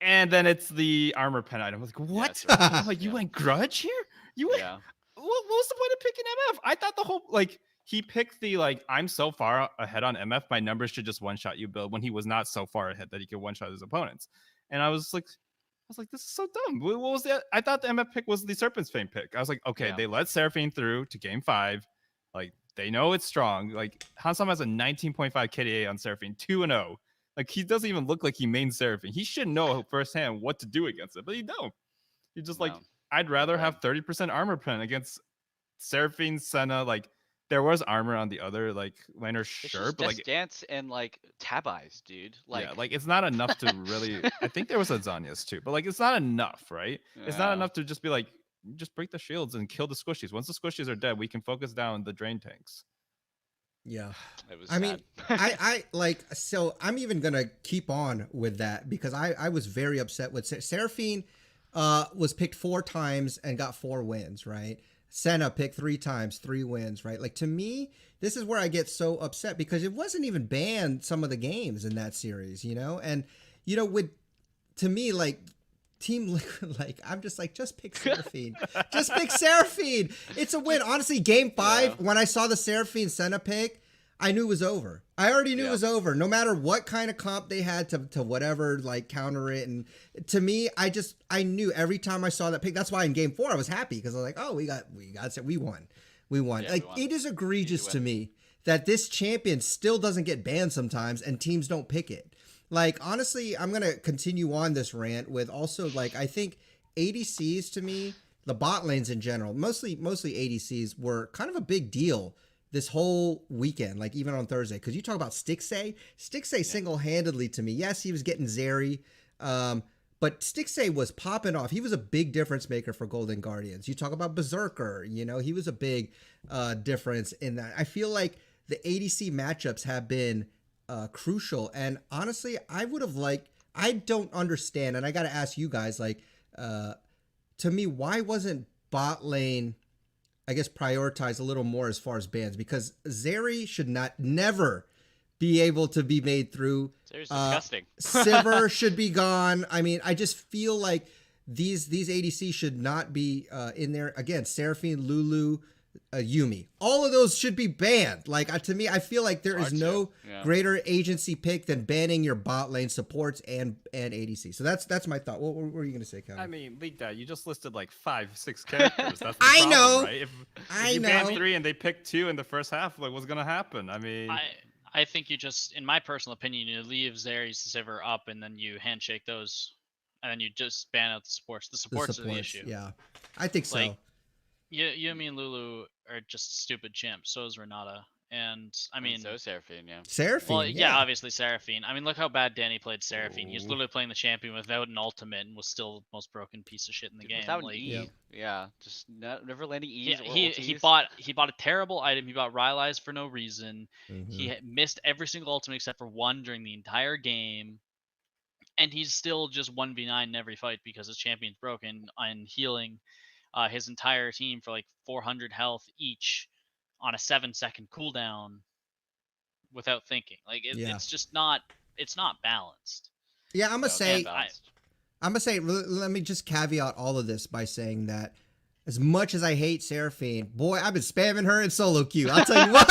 And then it's the armor pen item. I was like, what? it's right. I'm like, you went grudge here? You went Yeah. what was the point of picking MF? I thought the whole like he picked the like I'm so far ahead on MF, my numbers should just one shot you build when he was not so far ahead that he could one shot his opponents. And I was like, this is so dumb. What was that? I thought the MF pick was the Serpent's Fame pick. I was like, okay, Yeah. they let Seraphine through to game 5. Like they know it's strong. Like Hansam has a 19.5 KDA on Seraphine, 2-0. Like he doesn't even look like he main Seraphine. He should know firsthand what to do against it, but he don't. He just like No. I'd rather Right. have 30% armor pen against Seraphine, Senna. Like there was armor on the other like laner, It's sure, just but like Dance and like Tab Eyes, dude. Like yeah, like it's not enough to really. I think there was a Zanyas too, but like it's not enough, right? It's not yeah. enough to just be like just break the shields and kill the squishies. Once the squishies are dead, we can focus down the drain tanks. Yeah. It was I mean, sad. I like, so I'm even gonna keep on with that because I was very upset with Seraphine. Was picked 4 times and got 4 wins, right? Senna picked 3 times, 3 wins, right? Like to me, this is where I get so upset because it wasn't even banned some of the games in that series, and with to me like Team Liquid, like I'm just like just pick Seraphine, just pick Seraphine. It's a win. Honestly, Game 5 Yeah. when I saw the Seraphine Senna pick, I knew it was over. I already knew it Yeah. was over. No matter what kind of comp they had to whatever, like counter it. And to me, I knew every time I saw that pick. That's why in game 4 I was happy because I was like, oh, we won. We won. Yeah, Like we won. it is egregious win. to me that this champion still doesn't get banned sometimes and teams don't pick it. Like honestly, I'm gonna continue on this rant with also like I think ADCs to me, the bot lanes in general, mostly ADCs were kind of a big deal this whole weekend, like even on Thursday. Because you talk about Stixxay single-handedly to me. Yes, he was getting Zeri, but Stixxay was popping off. He was a big difference maker for Golden Guardians. You talk about Berserker, he was a big difference in that. I feel like the ADC matchups have been crucial. And honestly, I don't understand, and I got to ask you guys, like, to me, why wasn't bot lane, I guess, prioritized a little more as far as bans? Because Zeri should never be able to be made through. It's disgusting. Sivir should be gone. I mean, I just feel like these ADC should not be in there. Again, Seraphine, Lulu, Yumi. All of those should be banned. Like to me, I feel like there is no greater agency pick than banning your bot lane supports and ADC. So that's my thought. What were you gonna say, Kevin? I mean, League Dad, you just listed like 5-6 characters. That's the I problem, know. right? If I you ban know. 3 and they pick 2 in the first half, like what's gonna happen? I mean, I think you just, in my personal opinion, you leave Zeri's Sivir up and then you handshake those, and then you just ban out the supports. The supports are the issue. Yeah, I think so. Like, Yumi and Lulu are just stupid champs. So is Renata, and I mean, And so Seraphine, yeah. Seraphine. well, yeah, obviously Seraphine. I mean, look how bad Danny played Seraphine. He was Ooh. literally playing the champion without an ultimate and was still the most broken piece of shit in the Dude, game. without Like, an E. Yeah, just never landing E's or he ultis. bought a terrible item. He bought Rylai's for no reason. Mhm. He missed every single ultimate except for one during the entire game. And he's still just 1v9 in every fight because his champion's broken and healing his entire team for like 400 health each on a 7-second cooldown without thinking. Like Yeah. it's just not. It's not balanced. Yeah, I'm gonna No, it's not say. balanced. I'm gonna say. Let me just caveat all of this by saying that. As much as I hate Seraphine, boy, I've been spamming her in solo queue. I'll tell you what.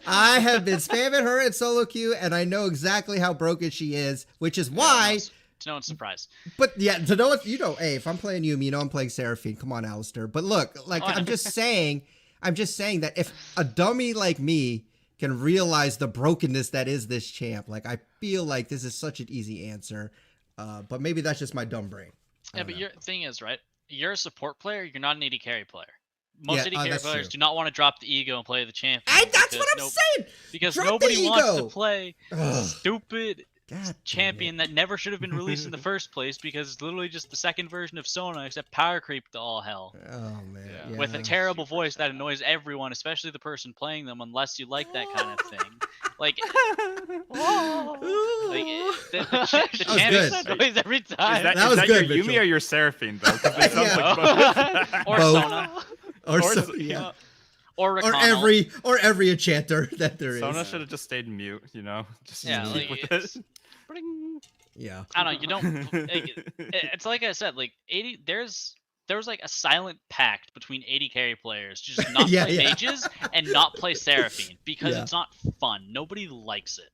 I have been spamming her in solo queue, and I know exactly how broken she is, which is why. To no one's surprise. But yeah, to know what hey, if I'm playing Yumi, I'm playing Seraphine. Come on, Alistair. But look, like I'm just saying that if a dummy like me can realize the brokenness that is this champ, like I feel like this is such an easy answer. But maybe that's just my dumb brain. Yeah, but your thing is, right? You're a support player. You're not an AD carry player. Most AD carry players do not want to drop the ego and play the champion. That's what I'm saying. Because Drop nobody wants to play Ugh. stupid God champion that never should have been released in the first place because it's literally just the second version of Sona except power creep to all hell. Oh man. Yeah. With a terrible voice that annoys everyone, especially the person playing them, unless you like that kind of thing. Like, the champ noise every time. Is was that good, your Yumi Mitchell. or your Seraphine though? 'Cause they sound like both. or Both. Sona. Yeah. Or Or every enchanter that there is. Sona should have just stayed mute, you know? Just Yeah, keep like, with it. Yeah. I don't know. You don't. It's like I said. Like 80. There was like a silent pact between 80 carry players to just not play mages and not play Seraphine because it's not fun. Nobody likes it.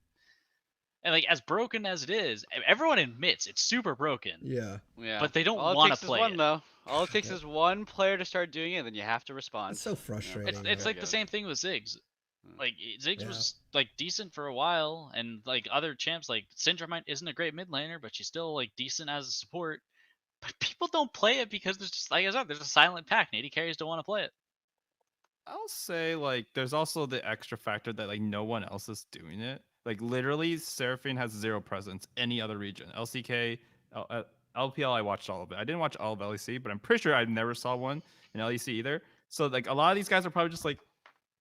And like as broken as it is, everyone admits it's super broken. Yeah. But they don't want to play it. Though. All it takes is one player to start doing it, and then you have to respond. It's so frustrating. It's like the same thing with Ziggs. Like Ziggs was like decent for a while, and like other champs like Syndrome isn't a great mid laner, but she's still like decent as a support. But people don't play it because there's just like I said, there's a silent pack. And AD carries don't want to play it. I'll say like there's also the extra factor that like no one else is doing it. Like literally, Seraphine has zero presence any other region. LCK, LPL, I watched all of it. I didn't watch all of LEC, but I'm pretty sure I never saw one in LEC either. So like a lot of these guys are probably just like,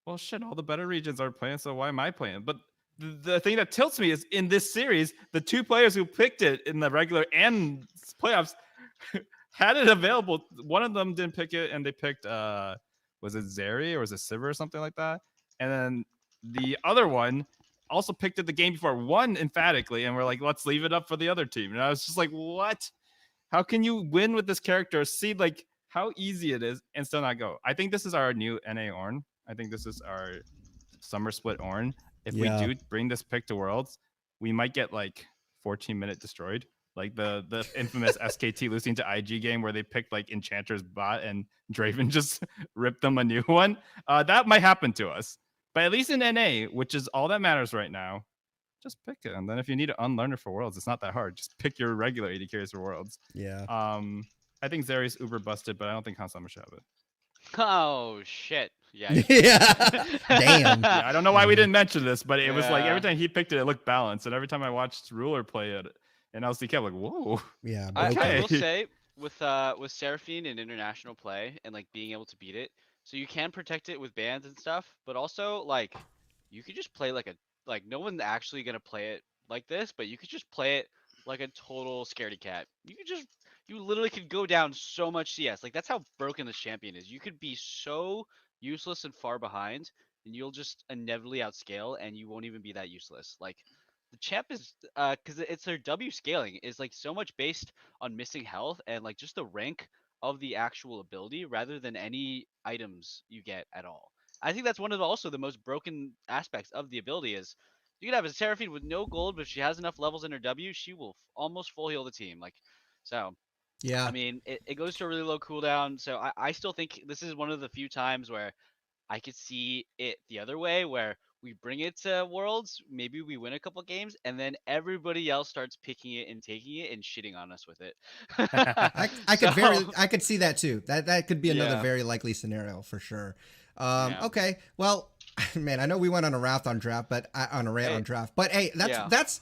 well, shit, all the better regions are playing, so why am I playing? But the thing that tilts me is in this series, the two players who picked it in the regular and playoffs had it available. One of them didn't pick it, and they picked was it Zeri or was it Sivir or something like that? And then the other one also picked it the game before, won emphatically, and we're like, let's leave it up for the other team. And I was just like, what? How can you win with this character? See like how easy it is and still not go. I think this is our new NA Ornn. I think this is our summer split Ornn. If we do bring this pick to Worlds, we might get like 14-minute destroyed. Like the infamous SKT losing to IG game where they picked like Enchanters bot and Draven just ripped them a new one. That might happen to us. But at least in NA, which is all that matters right now, just pick it. And then if you need to unlearn it for Worlds, it's not that hard. Just pick your regular AD carries for Worlds. Yeah. I think Zeri's uber busted, but I don't think Hansama should have it. Oh shit! Yeah. Yeah. Damn. Yeah, I don't know why we didn't mention this, but it was like every time he picked it, it looked balanced, and every time I watched Ruler play it in LCK, I'm like, whoa. Yeah. I will say with Seraphine in international play and like being able to beat it, so you can protect it with bans and stuff, but also like you could just play like no one's actually gonna play it like this, but you could just play it like a total scaredy cat. You literally could go down so much CS. Like that's how broken this champion is. You could be so useless and far behind, and you'll just inevitably outscale, and you won't even be that useless. Like the champ is because it's their W scaling is like so much based on missing health and like just the rank of the actual ability rather than any items you get at all. I think that's one of also the most broken aspects of the ability is you can have a Seraphine with no gold, but if she has enough levels in her W, she will almost full heal the team. Like so. Yeah. I mean, it goes to a really low cooldown, so I still think this is one of the few times where I could see it the other way, where we bring it to Worlds, maybe we win a couple games, and then everybody else starts picking it and taking it and shitting on us with it. I could see that too. That could be another very likely scenario for sure. Okay, well, man, I know we went on a rant on draft, but but hey, that's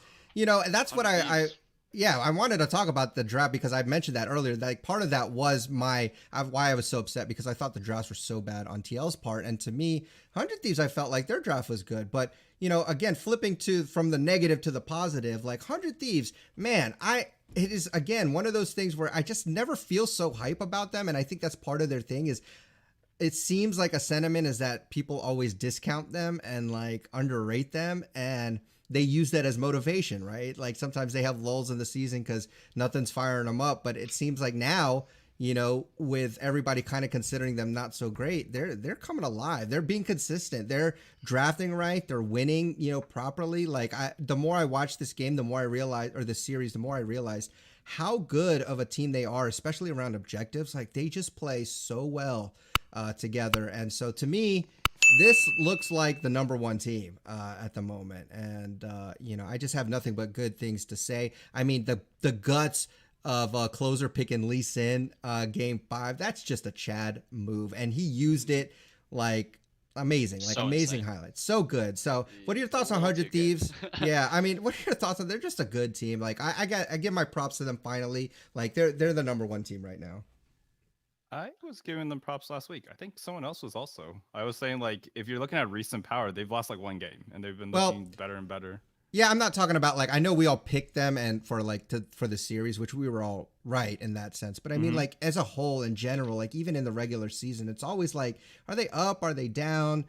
what I wanted to talk about the draft because I mentioned that earlier. Like part of that was why I was so upset because I thought the drafts were so bad on TL's part, and to me, 100 Thieves, I felt like their draft was good. But again, flipping from the negative to the positive, like 100 Thieves, man, it is again one of those things where I just never feel so hype about them, and I think that's part of their thing is it seems like a sentiment is that people always discount them and like underrate them, and they use that as motivation, right? Like sometimes they have lulls in the season because nothing's firing them up, but it seems like now, with everybody kind of considering them not so great, they're coming alive. They're being consistent. They're drafting right. They're winning, properly. Like the more I watch this game, the more I realize, or this series, the more I realize how good of a team they are, especially around objectives. Like they just play so well together. And so to me, this looks like the number one team at the moment. And, I just have nothing but good things to say. I mean, the guts of closer picking Lee Sin game 5, that's just a Chad move. And he used it like amazing, like So amazing insane. highlights. So good. So what are your thoughts on A little 100 too good. Thieves? Yeah, I mean, what are your thoughts on? They're just a good team. Like I give my props to them finally. Like they're the number one team right now. I was giving them props last week. I think someone else was also. I was saying like if you're looking at recent power, they've lost like one game and they've been Well, looking better and better. yeah, I'm not talking about like I know we all picked them and for like for the series, which we were all right in that sense. But I mean, like as a whole in general, like even in the regular season, it's always like, are they up? Are they down?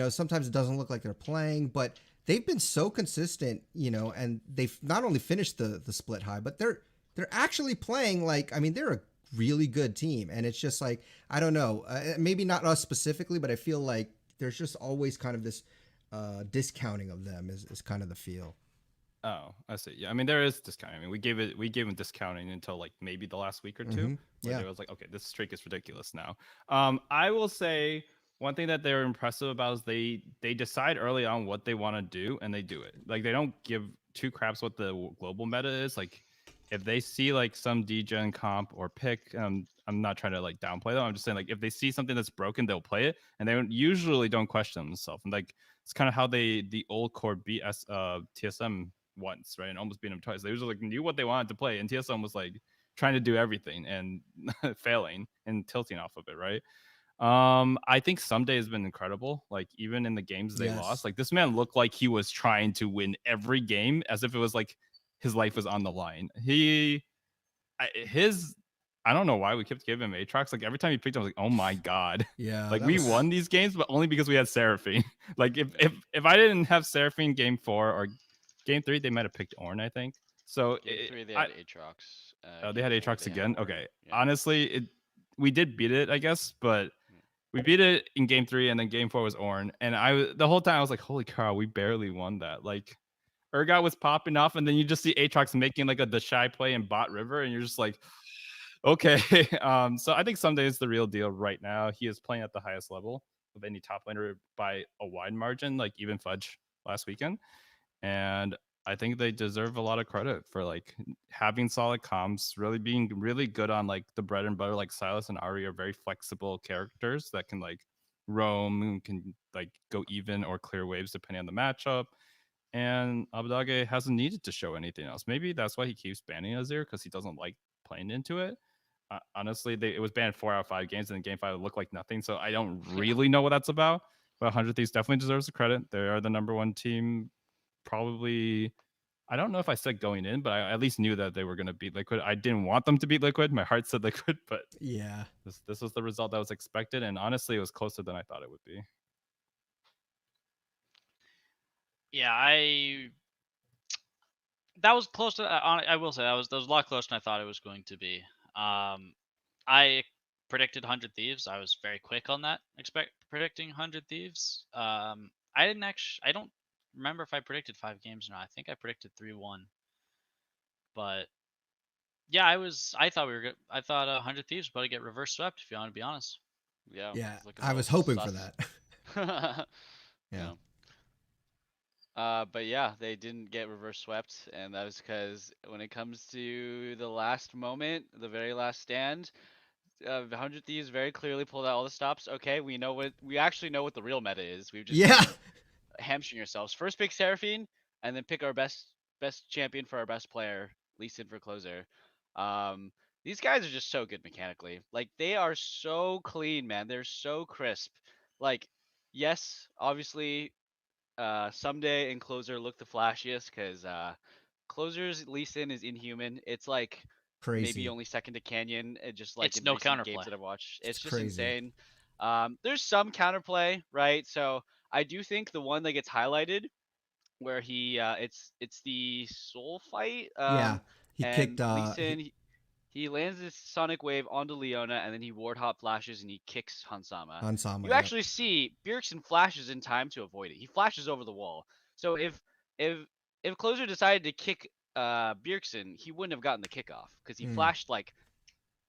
Sometimes it doesn't look like they're playing, but they've been so consistent, and they've not only finished the split high, but they're actually playing like, I mean, they're a really good team, and it's just like I don't know, maybe not us specifically, but I feel like there's just always kind of this discounting of them is kind of the feel. Oh, I see. Yeah, I mean there is discounting. I mean we gave them discounting until like maybe the last week or two, Mm-hmm. where Yeah. they was like, okay, this streak is ridiculous now. I will say one thing that they're impressive about is they decide early on what they want to do and they do it. Like they don't give two craps what the global meta is. Like if they see like some degen comp or pick, I'm not trying to like downplay them. I'm just saying like if they see something that's broken, they'll play it, and usually don't question themselves. And like it's kind of how the old core beat TSM once, right, and almost beat them twice. They was like knew what they wanted to play, and TSM was like trying to do everything and failing and tilting off of it, right? I think Someday has been incredible. Like even in the games they lost, Yes. like this man looked like he was trying to win every game as if it was like his life was on the line. His I don't know why we kept giving him Aatrox. Like every time he picked him, I was like, oh my god. Yeah, Like that we was. won these games, but only because we had Seraphine. Like if I didn't have Seraphine game 4 or game 3, they might have picked Ornn, I think. So Game 3 they I had Aatrox. they Game had 4 Aatrox they had again. Ornn. Okay, Yeah. honestly, we did beat it, I guess, but we beat it in game 3, and then game 4 was Ornn, and the whole time I was like, holy cow, we barely won that. Like Urgot was popping off, and then you just see Aatrox making like the shy play in bot river, and you're just like, okay. So I think Someday is the real deal right now. He is playing at the highest level of any top laner by a wide margin, like even Fudge last weekend. And I think they deserve a lot of credit for like having solid comms, really being really good on like the bread and butter. Like Silas and Ari are very flexible characters that can like roam and can like go even or clear waves depending on the matchup. And Abadage hasn't needed to show anything else. Maybe that's why he keeps banning Azir, because he doesn't like playing into it. Honestly, it was banned 4 out of 5 games, and in game 5 it looked like nothing. So I don't really know what that's about. But 100 Thieves definitely deserves the credit. They are the number one team. Probably, I don't know if I said going in, but I at least knew that they were going to beat Liquid. I didn't want them to beat Liquid. My heart said Liquid, but Yeah. this was the result that was expected. And honestly, it was closer than I thought it would be. Yeah, that was close to. I will say that was a lot closer than I thought it was going to be. I predicted 100 Thieves. I was very quick on that. Predicting 100 Thieves. I didn't actually. I don't remember if I predicted 5 games or not. I think I predicted 3-1. But yeah, I thought we were good. I thought 100 Thieves about to get reverse swept. If you want to be honest. Yeah. Yeah. It's looking I a was little hoping for sus. that. Yeah. Yeah. But yeah, they didn't get reverse swept, and that was because when it comes to the last moment, the very last stand, 100 Thieves very clearly pulled out all the stops. Okay, we actually know what the real meta is. We've just Yeah. been hamstring ourselves. First pick Seraphine, and then pick our best champion for our best player, Lee Sin for closer. Um, these guys are just so good mechanically. Like they are so clean, man. They're so crisp. Like, yes, obviously Someday and Closer look the flashiest because Closer's Lee Sin is inhuman. It's like maybe Crazy. only second to Canyon, just like It's in no recent counterplay. games that I've watched. It's It's just crazy. insane. There's some counterplay, right? So I do think the one that gets highlighted where it's the soul fight, Yeah, he kicked and Lee Sin he lands this sonic wave onto Leona, and then he ward hop flashes and he kicks Hansama. Hansama. You Yep. actually see Bjergsen flashes in time to avoid it. He flashes over the wall. So if if Closer decided to kick Bjergsen, he wouldn't have gotten the kickoff because he flashed like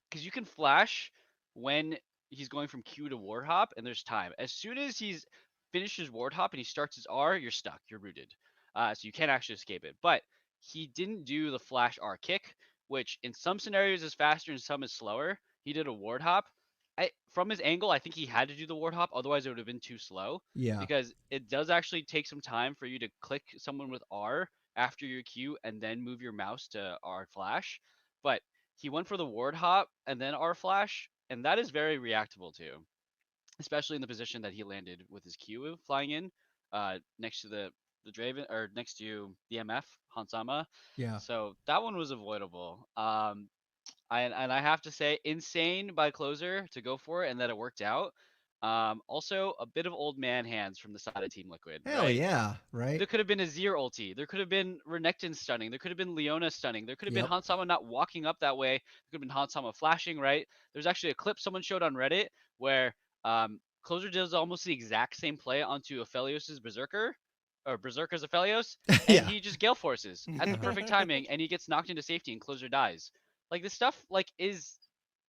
because you can flash when he's going from Q to ward hop, and there's time. As soon as he's finished his ward hop and he starts his R, you're stuck. You're rooted. So you can't actually escape it. But he didn't do the flash R kick, which in some scenarios is faster and some is slower. He did a ward hop. From his angle, I think he had to do the ward hop, otherwise it would have been too slow. Yeah. Because it does actually take some time for you to click someone with R after your Q and then move your mouse to R flash. But he went for the ward hop and then R flash, and that is very reactable too, especially in the position that he landed with his Q flying in, next to the Draven or next to the MF Hansama. Yeah. So that one was avoidable. I have to say, insane by Closer to go for it and that it worked out. Also a bit of old man hands from the side of Team Liquid. Hell right? yeah, right? There could have been a Zir ulti. There could have been Renekton stunning. There could have been Leona stunning. There could have been Hansama not walking up that way. There could have been Hansama flashing, right? There's actually a clip someone showed on Reddit where Closer does almost the exact same play onto Aphelios' Berserker, or Berserker's Aphelios, and Yeah. he just Gale Forces at the perfect timing, and he gets knocked into safety, and Closer dies. Like, this stuff, like, is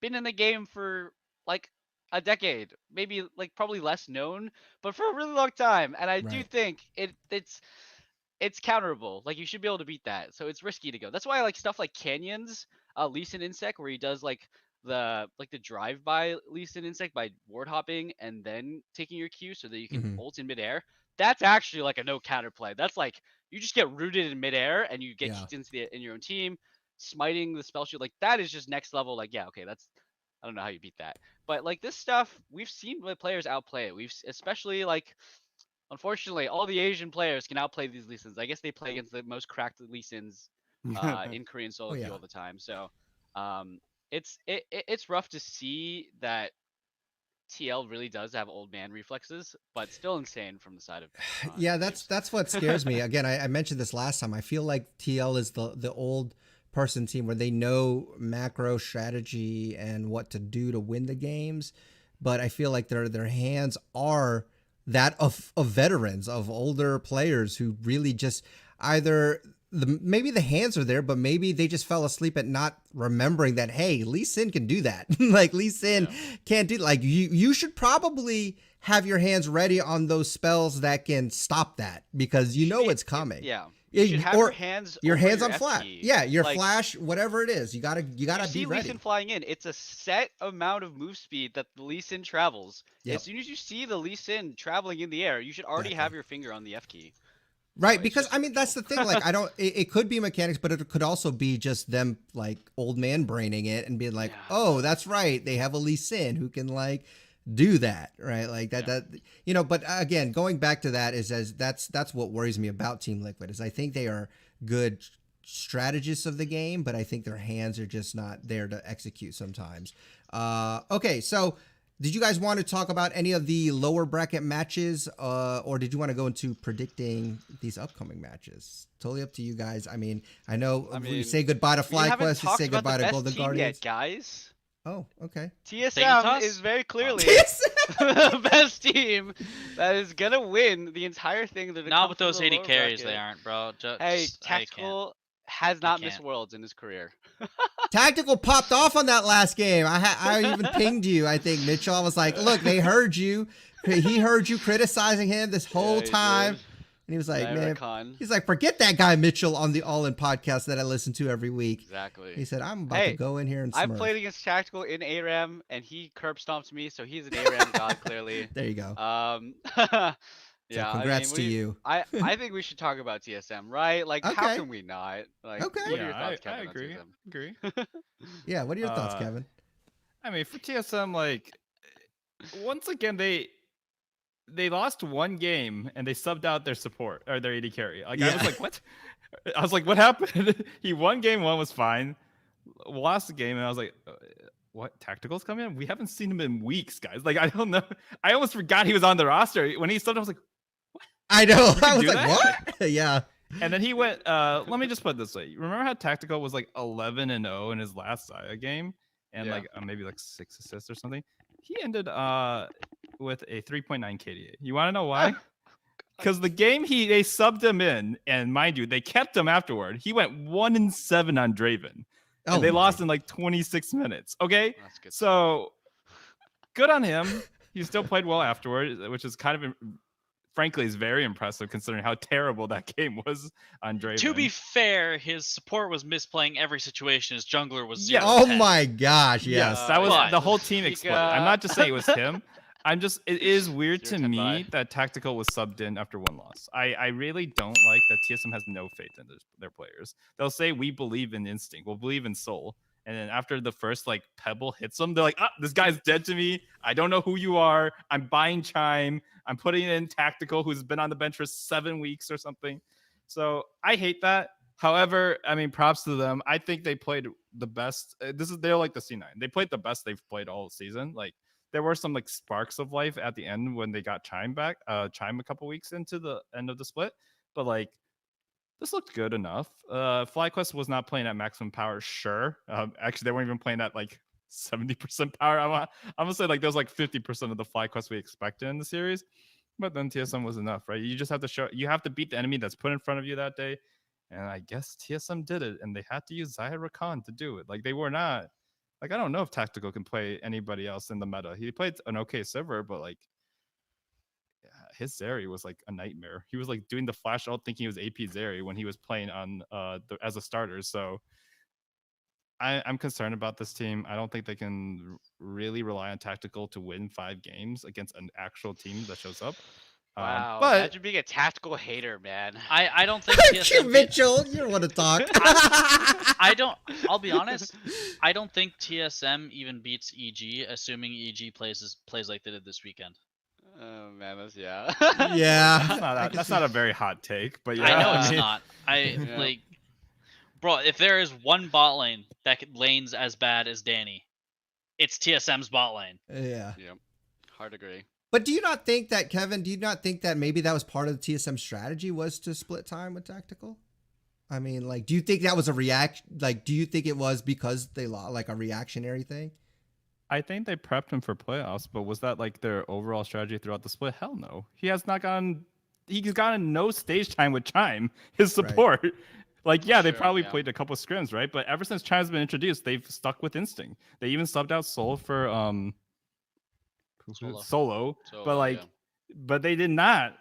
been in the game for, like, a decade, maybe like probably less known, but for a really long time. And I do Right. think it's counterable. Like, you should be able to beat that. So it's risky to go. That's why I like stuff like Canyons, Lee Sin Insect, where he does like the drive by Lee Sin Insect by ward hopping and then taking your Q so that you can ult in midair. That's actually like a no counterplay. That's like you just get rooted in midair and you get kicked into in your own team, smiting the spell shield. Like, that is just next level. Like, yeah, okay, that's, I don't know how you beat that. But like, this stuff, we've seen the players outplay it. We've especially like, unfortunately, all the Asian players can outplay these Lee Sins. I guess they play against the most cracked Lee Sins in Korean solo queue all the time. So it's rough to see that TL really does have old man reflexes, but still insane from the side of yeah, that's what scares me. Again, I mentioned this last time. I feel like TL is the old person team where they know macro strategy and what to do to win the games, but I feel like their hands are that of veterans, of older players who really just either maybe the hands are there, but maybe they just fell asleep at not remembering that, hey, Lee Sin can do that. Like, Lee Sin can't do, like, you should probably have your hands ready on those spells that can stop that, because you know it's coming. Yeah. You should have your hands on flash. Yeah, your like, flash, whatever it is. You gotta be ready. Lee Sin flying in. It's a set amount of move speed that the Lee Sin travels. As soon as you see the Lee Sin traveling in the air, you should already have your finger on the F key. Right, so because I mean that's the thing. Like, I don't. It could be mechanics, but it could also be just them like old man braining it and being like, oh, that's right. They have a Lee Sin who can like do that, right? Like that you know. But again, going back to that that's what worries me about Team Liquid is I think they are good strategists of the game, but I think their hands are just not there to execute sometimes. Okay, so did you guys want to talk about any of the lower bracket matches, or did you want to go into predicting these upcoming matches? Totally up to you guys. I mean, I know we say goodbye to FlyQuest, we say goodbye to Golden Guardians. Yet, guys. Oh, okay. TSM is very clearly the best team that is gonna win the entire thing. Not with those 80 carries, they aren't, bro. Hey, Tactical has not missed Worlds in his career. Tactical popped off on that last game. I even pinged you, I think, Mitchell. I was like, look, they heard you. He heard you criticizing him this whole time. And he was like, man, he's like, forget that guy Mitchell on the All In podcast that I listen to every week. Exactly. He said, I'm about to go in here and smurf. I played against Tactical in ARAM, and he curb stomped me, so he's an ARAM god, clearly. There you go. Yeah, so congrats to you. I think we should talk about TSM, right? Like, how can we not? Like, okay. What are your thoughts, I Kevin? agree. Yeah, what are your thoughts, Kevin? I mean, for TSM, like, once again, they lost one game and they subbed out their support or their AD carry. Like, I was like, what? I was like, what happened? He won game one, was fine. Lost the game, and I was like, what, Tactical's coming in? We haven't seen him in weeks, guys. Like, I don't know. I almost forgot he was on the roster. When he subbed, I was like, I know. can I was do like, that? what? Yeah. and then he went, let me just put it this way. Remember how Tactical was like 11-0 in his last Saya game? And Yeah. like maybe like 6 assists or something? He ended with a 3.9 KDA. You want to know why? Because the game they subbed him in, and mind you, they kept him afterward. He went 1-7 on Draven. And they lost in like 26 minutes. Okay? That's good. So good on him. He still played well afterward, which is kind of, frankly, is very impressive considering how terrible that game was on Draven. To be fair, his support was misplaying every situation. His jungler was 0. Oh my gosh. Yes. Yes, that was But- the whole team exploded. I'm not just saying it was him. It is weird to Stereotype me by. that Tactical was subbed in after one loss. I really don't like that TSM has no faith in their players. They'll say, we believe in instinct, we'll believe in soul. And then after the first like pebble hits them, they're like, this guy's dead to me. I don't know who you are. I'm buying Chime. I'm putting in Tactical, who's been on the bench for 7 weeks or something. So I hate that. However, I mean, props to them. I think they played the best. They're like the C9. They played the best they've played all season. Like, there were some like sparks of life at the end when they got Chime back, Chime a couple weeks into the end of the split. But like, this looked good enough. FlyQuest was not playing at maximum power, sure. Actually, they weren't even playing at like 70% power. I'm gonna say like there's like 50% of the FlyQuest we expected in the series. But then TSM was enough, right? You just have to you have to beat the enemy that's put in front of you that day. And I guess TSM did it, and they had to use Zaya Rakan to do it. Like, they were not. Like, I don't know if Tactical can play anybody else in the meta. He played an okay Sivir, but like, his Zeri was like a nightmare. He was like doing the flash ult thinking he was AP Zeri when he was playing on as a starter. So I'm concerned about this team. I don't think they can really rely on Tactical to win 5 games against an actual team that shows up. Wow. But Imagine being a tactical hater, man. I don't think You, TSM. Mitchell, you don't want to talk. I don't. I'll be honest. I don't think TSM even beats EG, assuming EG plays like they did this weekend. Oh man, that's yeah. Yeah. that's not a very hot take, but yeah, I know it's mean, not. Yeah. Like, bro. If there is one bot lane that lanes as bad as Danny, it's TSM's bot lane. Yeah. Yep. Hard agree. But do you not think that, Kevin, maybe that was part of the TSM strategy was to split time with Tactical? I mean, like, do you think that was a reaction? Like, do you think it was because they lost, like a reactionary thing? I think they prepped him for playoffs, but was that like their overall strategy throughout the split? Hell no. He's gotten no stage time with Chime, his support. Right. Like, yeah, they probably played a couple scrims, right? But ever since Chime's been introduced, they've stuck with instinct. They even subbed out Soul for Solo. But like, but they did not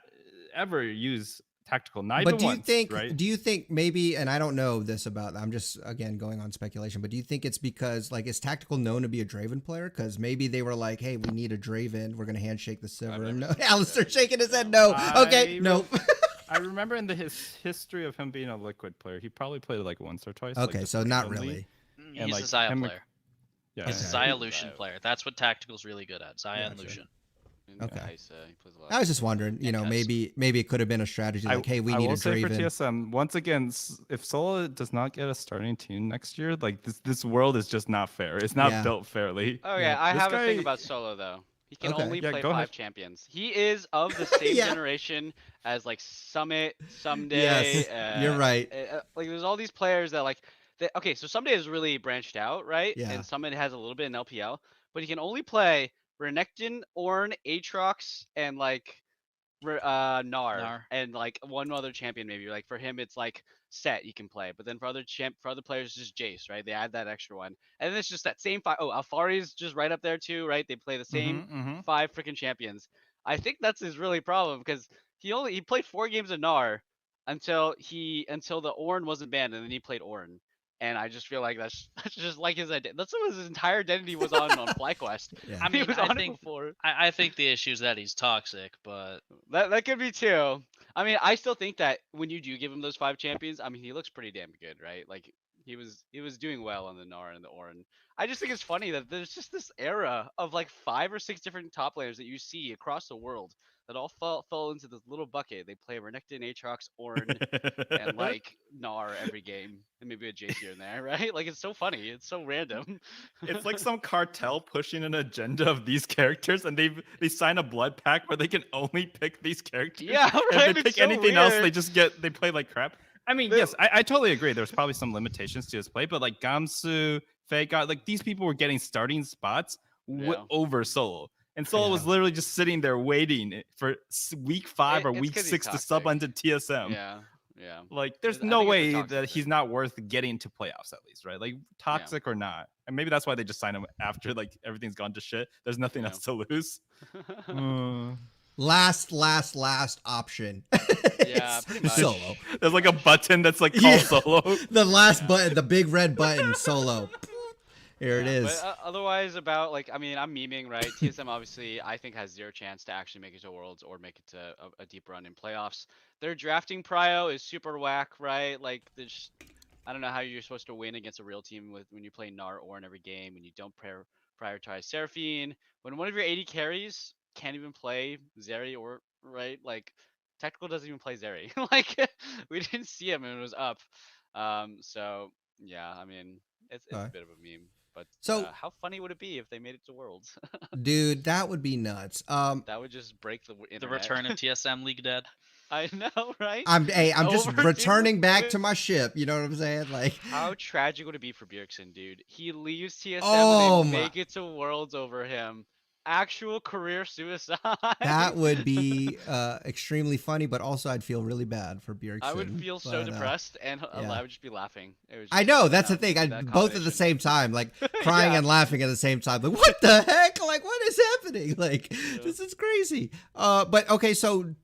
ever use Tactical. Not but even once, right? Do you think maybe, and I don't know this about, I'm just again going on speculation, but do you think it's because like is Tactical known to be a Draven player? Because maybe they were like, hey, we need a Draven, we're gonna handshake the Sivir. No, Alistair shaking his head. No, okay, no. I remember in the history of him being a Liquid player, he probably played like once or twice. Okay, like, so not really. He's like, a Zaya player. Yeah, He's a Zaya Lucian player. That's what Tactical's really good at. Zaya and Lucian. Okay. Nice, he plays a lot. I was just wondering, you know, maybe it could have been a strategy like, hey, we need a say for Draven. TSM, once again, if Solo does not get a starting team next year, like this world is just not fair. It's not built fairly. Oh yeah, I have a thing about Solo though. He can only play 5 champions. He is of the same generation as like Summit, Someday. Yes, you're right. Like there's all these players that like. Okay, so Someday is really branched out, right? Yeah. And Summit has a little bit in LPL, but he can only play Renekton, Ornn, Aatrox, and like Gnar, and like one other champion maybe. Like for him, it's like Set he can play, but then for other players, it's just Jace, right? They add that extra one, and then it's just that same 5. Oh, Alfari's just right up there too, right? They play the same 5 freaking champions. I think that's his really problem because he played 4 games of Gnar until the Ornn wasn't banned, and then he played Ornn. And I just feel like that's just like his identity. That's what his entire identity was on FlyQuest. Yeah. I mean, I think the issue is that he's toxic, but that could be too. I mean, I still think that when you do give him those 5 champions, I mean, he looks pretty damn good, right? Like he was doing well on the Gnar and the Ornn. I just think it's funny that there's just this era of like 5 or 6 different top laners that you see across the world that all fell into this little bucket. They play Renekton, Aatrox, Ornn, and like Gnar every game, and maybe a Jace here and there, right? Like it's so funny. It's so random. It's like some cartel pushing an agenda of these characters, and they sign a blood pack where they can only pick these characters. Yeah, And if right. they It's pick so anything else, weird. they play like crap. I mean, They- yes, I totally agree. There's probably some limitations to his play, but like Gamsu, Fake God, like these people were getting starting spots Yeah. over Solo. And Solo was Yeah. literally just sitting there waiting for week 5 or It's week 'cause he's 6 to sub toxic. onto TSM. Yeah, yeah. Like, there's I no think it's the way toxic that bit. he's not worth getting to playoffs at least, right? Like, toxic or not, and maybe that's why they just sign him after like everything's gone to shit. There's nothing Yeah. else to lose. Last option. Yeah, It's pretty much. Solo. There's like a button that's like called Yeah. Solo. The last button, the big red button, Solo. Here it Yeah, is. But otherwise, about like, I mean, I'm memeing, right? TSM obviously, I think has zero chance to actually make it to Worlds or make it to a deep run in playoffs. Their drafting prio is super whack, right? Like, there's, I don't know how you're supposed to win against a real team with when you play Gnar or in every game and you don't prioritize Seraphine. When one of your 80 carries can't even play Zeri or right, like Tactical doesn't even play Zeri. Like we didn't see him and it was up. So yeah, I mean it's a Alright. bit of a meme. But So- how funny would it be if they made it to Worlds? Dude, that would be nuts. That would just break the The internet. return of TSM League Dead. I know, right? I'm just Overdue, returning back dude. to my ship. You know what I'm saying? Like, How tragic would it be for Bjergsen, dude? He leaves TSM Oh and they my- make it to Worlds over him. Actual career suicide. that would be extremely funny, but also I'd feel really bad for Bjergsen. I would feel so but, depressed, and yeah. I would just be laughing. It was I just, know that's yeah, the thing. that Both at the combination. same time, like crying Yeah. and laughing at the same time. Like, what the heck? Like, what is happening? Like, this is crazy. But okay, so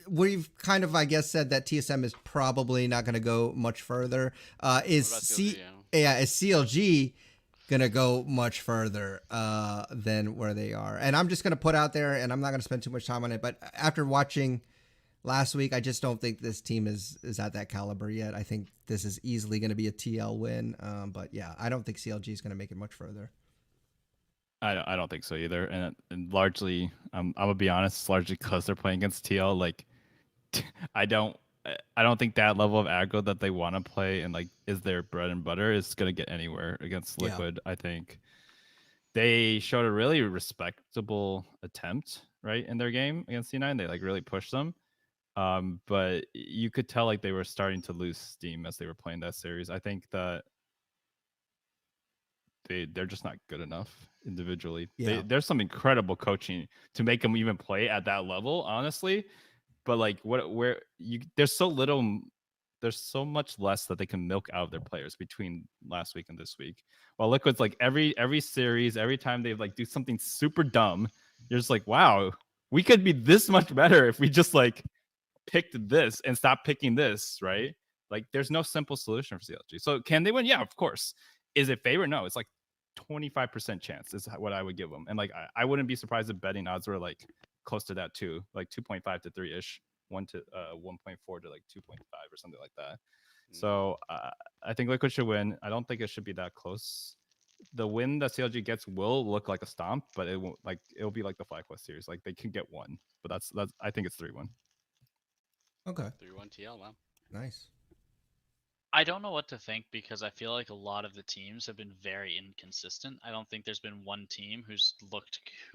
we've kind of, I guess, said that TSM is probably not going to go much further. Is What about C? CLG? Yeah, is CLG gonna go much further than where they are? And I'm just gonna put out there, and I'm not gonna spend too much time on it. But after watching last week, I just don't think this team is at that caliber yet. I think this is easily going to be a TL win. But yeah, I don't think CLG is going to make it much further. I don't think so either, and largely, I'm gonna be honest, it's largely because they're playing against TL. Like, I don't think that level of aggro that they want to play and like is their bread and butter is gonna get anywhere against Yeah. Liquid. I think they showed a really respectable attempt right in their game against C9. They like really pushed them, but you could tell like they were starting to lose steam as they were playing that series. I think that they're just not good enough individually. Yeah. There's some incredible coaching to make them even play at that level, honestly. But like, there's so much less that they can milk out of their players between last week and this week. While Liquid's like every series, every time they like do something super dumb, you're just like, wow, we could be this much better if we just like picked this and stopped picking this, right? Like, there's no simple solution for CLG. So can they win? Yeah, of course. Is it favorite? No, it's like 25% chance is what I would give them. And like, I wouldn't be surprised if betting odds were like close to that too, like 2.5 to 3-ish, 1 to 1.4 to like 2.5 or something like that. So I think Liquid should win. I don't think it should be that close. The win that CLG gets will look like a stomp, but it won't. Like, it'll be like the FlyQuest series. Like, they can get one, but that's I think it's 3-1. Okay, 3-1 TL, wow. nice. I don't know what to think because I feel like a lot of the teams have been very inconsistent. I don't think there's been one team who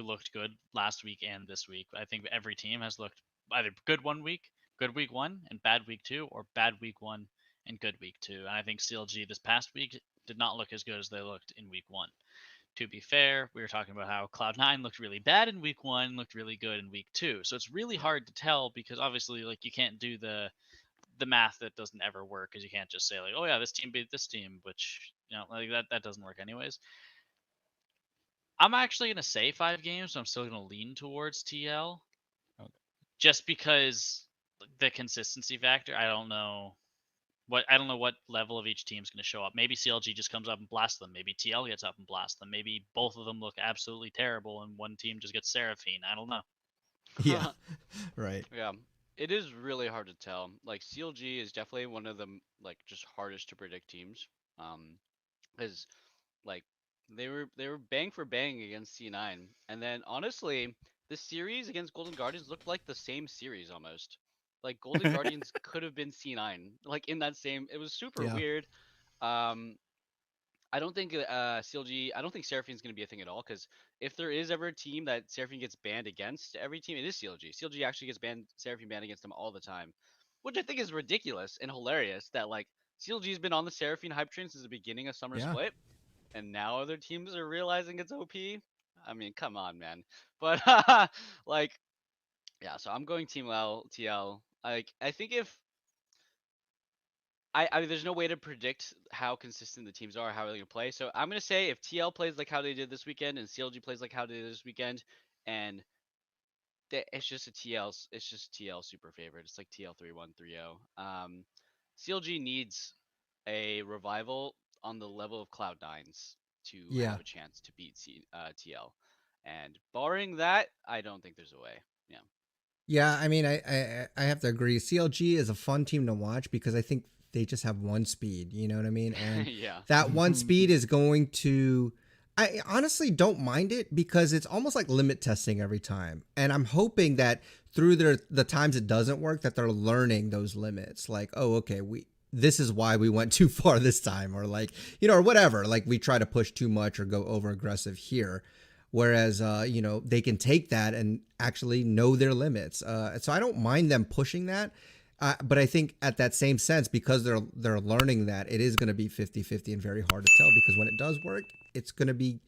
looked good last week and this week. I think every team has looked either good week 1 and bad week 2, or bad week 1 and good week 2. And I think CLG this past week did not look as good as they looked in week 1. To be fair, we were talking about how Cloud9 looked really bad in week 1, looked really good in week 2. So it's really hard to tell because obviously, like, you can't do the math that doesn't ever work, because you can't just say like, oh yeah, this team beat this team, which, you know, like that doesn't work anyways. I'm actually gonna say 5 games, so I'm still gonna lean towards TL, just because the consistency factor. I don't know what level of each team's gonna show up. Maybe CLG just comes up and blasts them. Maybe TL gets up and blasts them. Maybe both of them look absolutely terrible and one team just gets Seraphine. I don't know. Yeah, right. Yeah, it is really hard to tell. Like CLG is definitely one of the like just hardest to predict teams. Because like they were bang for bang against C9, and then honestly this series against Golden Guardians looked like the same series almost. Like Golden Guardians could have been C9, like in that same. It was super Yeah. weird. Um, I don't think CLG. I don't think Seraphine's going to be a thing at all. Because if there is ever a team that Seraphine gets banned against, every team it is CLG. CLG actually gets banned, Seraphine banned against them all the time, which I think is ridiculous and hilarious. That like CLG's been on the Seraphine hype train since the beginning of Summer Yeah. Split, and now other teams are realizing it's OP. I mean, come on, man. But like, yeah. So I'm going Team L TL. Like, I think if I mean, there's no way to predict how consistent the teams are, how they're gonna play. So I'm gonna say if TL plays like how they did this weekend, and CLG plays like how they did this weekend, and it's just a TL, it's just TL super favorite. It's like TL 3-1, 3-0. CLG needs a revival on the level of Cloud9's to Yeah. have a chance to beat TL. And barring that, I don't think there's a way. Yeah. Yeah, I mean, I have to agree. CLG is a fun team to watch because I think they just have one speed. You know what I mean? And Yeah. that one speed is going to. I honestly don't mind it because it's almost like limit testing every time, and I'm hoping that through the times it doesn't work, that they're learning those limits. Like, oh, okay, this is why we went too far this time, or like, or whatever. Like we try to push too much or go over aggressive here. Whereas, they can take that and actually know their limits. So I don't mind them pushing that. But I think at that same sense, because they're learning that, it is going to be 50-50 and very hard to tell, because when it does work, it's going to be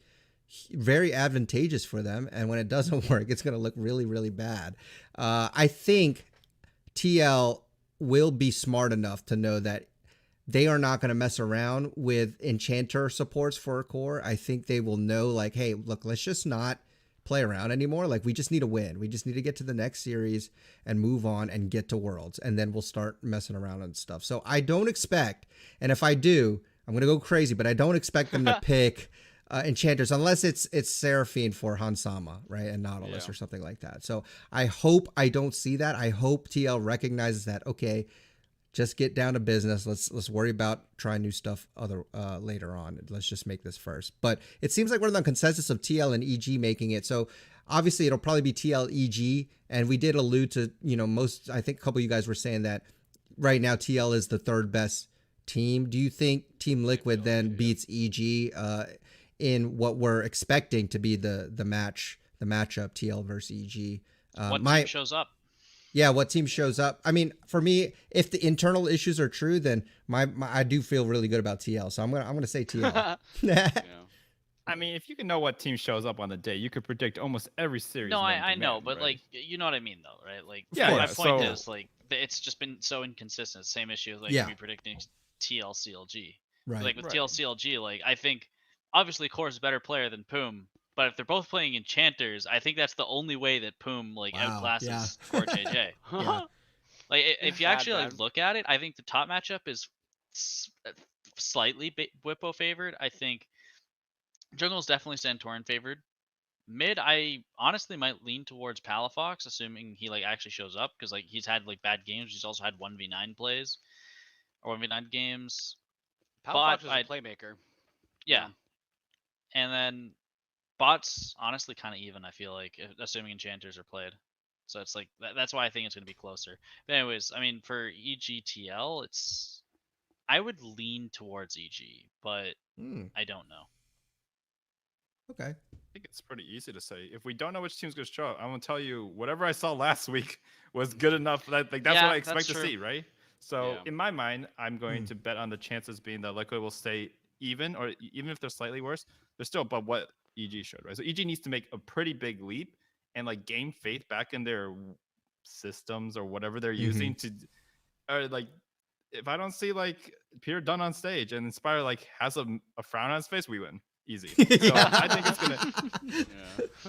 very advantageous for them. And when it doesn't work, it's going to look really, really bad. I think TL will be smart enough to know that they are not going to mess around with enchanter supports for a core. I think they will know, like, hey, look, let's just not play around anymore. Like, we just need to win. We just need to get to the next series and move on and get to Worlds, and then we'll start messing around and stuff. So I don't expect, and if I do, I'm going to go crazy, but I don't expect them to pick enchanters unless it's Seraphine for Hansama, right, and Nautilus or something like that. So I hope I don't see that. I hope TL recognizes that, okay, just get down to business. Let's worry about trying new stuff later on. Let's just make this first. But it seems like we're on the consensus of TL and EG making it. So obviously it'll probably be TL EG. And we did allude to, I think a couple of you guys were saying that right now TL is the third best team. Do you think Team Liquid then beats EG in what we're expecting to be the matchup TL versus EG? What team shows up? Yeah, what team shows up? I mean, for me, if the internal issues are true, then I do feel really good about TL. So I'm gonna say TL. I mean, if you can know what team shows up on the day, you could predict almost every series. No, known I to know, man, but right? like, you know what I mean, though, right? Like, Yeah, my point so- is, like, it's just been so inconsistent. Same issue as like Yeah. me predicting TLCLG. Right. Like with Right. TLCLG, like I think obviously Core is a better player than Poom, but if they're both playing Enchanters, I think that's the only way that Poom like Wow, outclasses yeah. Core JJ. Yeah. Like if you Bad, actually bad. like look at it, I think the top matchup is slightly Whippo favored. I think Jungle's definitely Santorin favored. Mid, I honestly might lean towards Palafox, assuming he like actually shows up, because like he's had like bad games. He's also had 1v9 plays or 1v9 games. Palafox is a I'd- playmaker. Yeah. And then bots, honestly, kind of even, I feel like, assuming enchanters are played. So it's like, that's why I think it's going to be closer. But anyways, I mean, for EGTL, I would lean towards EG, but I don't know. Okay. I think it's pretty easy to say. If we don't know which team's going to show up, I'm going to tell you whatever I saw last week was good enough. That's what I expect to see, right? So in my mind, I'm going to bet on the chances being that Liquid will stay even, or even if they're slightly worse, they're still above what EG showed, right? So EG needs to make a pretty big leap and like gain faith back in their systems or whatever they're using to, or like, if I don't see like Peter Dunn on stage and Inspire like has a frown on his face, we win. Easy. So I think it's gonna.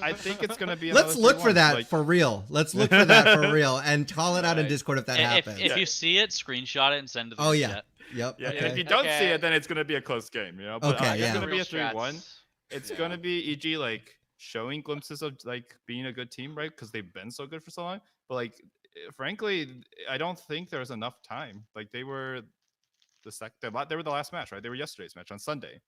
I think it's gonna be. Let's look for that like, for real. Let's look for that for real and call it out in Discord if that happens. If you see it, screenshot it and send it to the chat. Yep. Yeah, Okay. and if you don't see it, then it's gonna be a close game, But Okay, it's gonna be a Real 3-1. strats. It's gonna be EG like showing glimpses of like being a good team, right? Because they've been so good for so long. But like, frankly, I don't think there's enough time. Like they were they were the last match, right? They were yesterday's match on Sunday.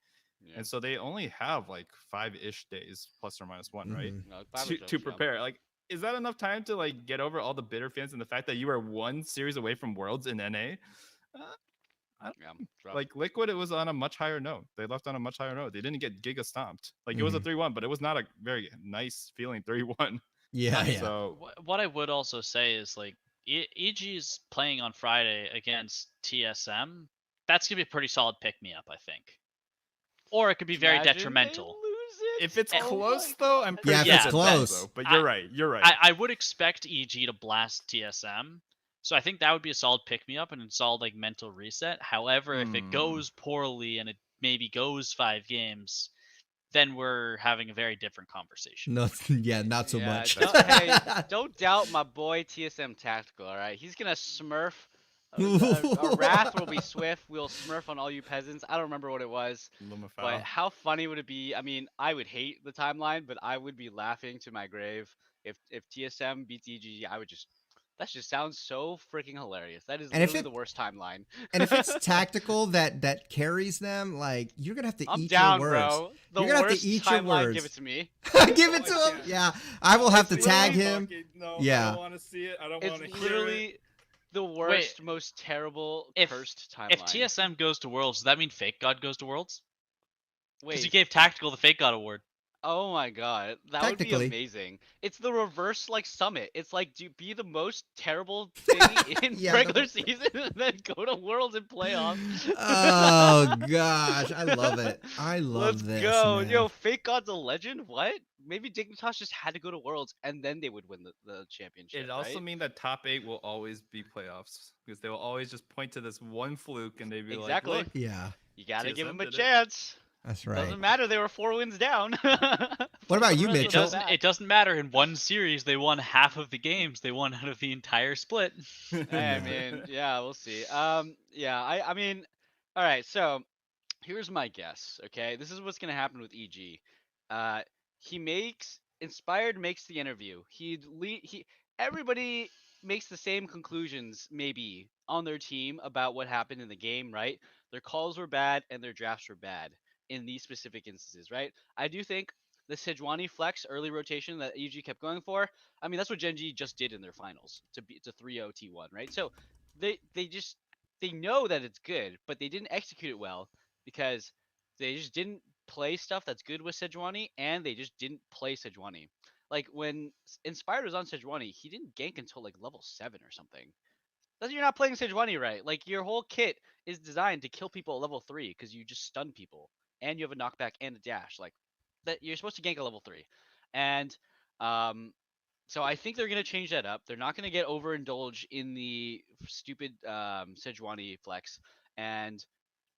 Yeah. And so they only have like 5-ish days plus or minus one, right? No, To prepare. Like is that enough time to like get over all the bitter fans and the fact that you are one series away from Worlds in NA? Yeah, it's rough. Like Liquid, it was on a much higher note. They left on a much higher note. They didn't get Giga stomped. Like it was a 3-1, but it was not a very nice feeling 3-1. Yeah, yeah. So What I would also say is like EG is playing on Friday against TSM. That's gonna be a pretty solid pick me up, I think. Or it could be very Imagine they detrimental. lose it. if it's Oh close though, I'm pretty Yeah, if sure it's it's close. Though, but you're right. You're right. I would expect EG to blast TSM. So I think that would be a solid pick me up and a solid like mental reset. However, if it goes poorly and it maybe goes 5 games, then we're having a very different conversation. No, yeah, not so Yeah, much. Hey, don't doubt my boy TSM Tactical. All right, he's gonna smurf. Our wrath will be swift. We'll smurf on all you peasants. I don't remember what it was, but how funny would it be? I mean, I would hate the timeline, but I would be laughing to my grave if TSM beats EGG. I would just. That just sounds so freaking hilarious. That is And if literally it- the worst timeline. And if it's tactical that carries them, like you're gonna have to I'm eat down, your words. bro. The You're gonna have to worst eat your timeline. words. Give it to me. Give it to him. Yeah, I will have to tag him. No, Yeah. I don't want to see it. I don't want to It's hear literally the worst, most terrible, if- cursed timeline. If TSM goes to Worlds, does that mean Fake God goes to Worlds? Because Wait, you gave Tactical the Fake God award. oh my god, that would be Technically. amazing. It's the reverse like Summit. It's like be the most terrible thing in Yeah, regular season and then go to Worlds and playoffs. Oh gosh, I love it. I love Let's this. go. Man. Yo, Fake God's a legend? What? Maybe Dignitas just had to go to Worlds and then they would win the championship. It also right? means that top 8 will always be playoffs because they will always just point to this one fluke and they'd be Exactly. like, "Look, Yeah, You gotta give TSM them a did it. chance. that's right. Doesn't matter, they were 4 wins down. What about you, The rest It of Mitchell? them doesn't. It doesn't matter. In one series, they won half of the games. They won out of the entire split. Hey, I mean, yeah, we'll see. Yeah, I mean, all right. So here's my guess. Okay, this is what's gonna happen with EG. Inspired makes the interview. Everybody makes the same conclusions maybe on their team about what happened in the game, right? Their calls were bad and their drafts were bad in these specific instances, right? I do think the Sejuani flex early rotation that EG kept going for. I mean, that's what Gen G just did in their finals to 3-0 T1, right? So they know that it's good, but they didn't execute it well because they just didn't play stuff that's good with Sejuani, and they just didn't play Sejuani. Like when Inspired was on Sejuani, he didn't gank until like level 7 or something. You're not playing Sejuani right. Like your whole kit is designed to kill people at level 3 because you just stun people and you have a knockback and a dash. Like that, you're supposed to gank at level 3, and so I think they're gonna change that up. They're not gonna get overindulged in the stupid Sejuani flex, and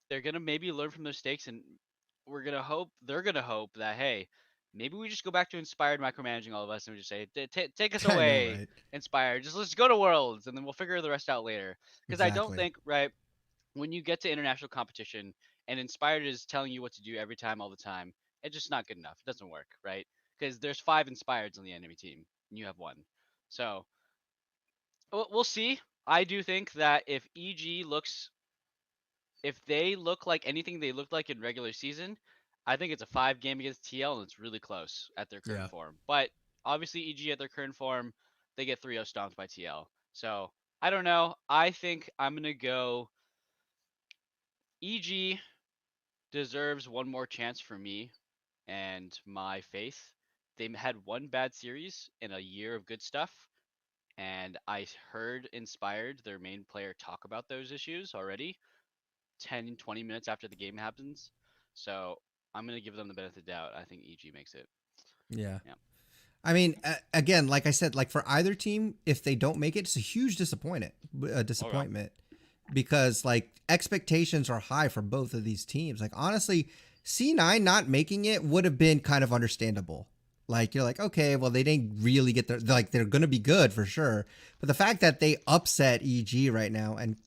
they're gonna maybe learn from their mistakes, and they're gonna hope that hey, maybe we just go back to Inspired micromanaging all of us and we just say take us I know, away, right? Inspired. Just let's go to Worlds and then we'll figure the rest out later. Because I don't Exactly. think right when you get to international competition and Inspired is telling you what to do every time all the time, it's just not good enough. It doesn't work, right? Because there's 5 Inspireds on the enemy team and you have 1. So we'll see. I do think that if they look like anything they looked like in regular season, I think it's a 5 game against TL and it's really close at their current Yeah. form. But obviously EG at their current form, they get 3-0 stomped by TL. So I don't know. I think I'm gonna go EG deserves one more chance for me and my faith. They had one bad series in a year of good stuff. And I heard Inspired, their main player, talk about those issues already 10, 20 minutes after the game happens. So I'm going to give them the benefit of the doubt. I think EG makes it. Yeah. Yeah. I mean, again, like I said, like for either team, if they don't make it, it's a huge disappointment. Because like expectations are high for both of these teams. Like honestly, C9 not making it would have been kind of understandable. Like you're like, okay, well they didn't really get their they're gonna be good for sure. But the fact that they upset EG right now, and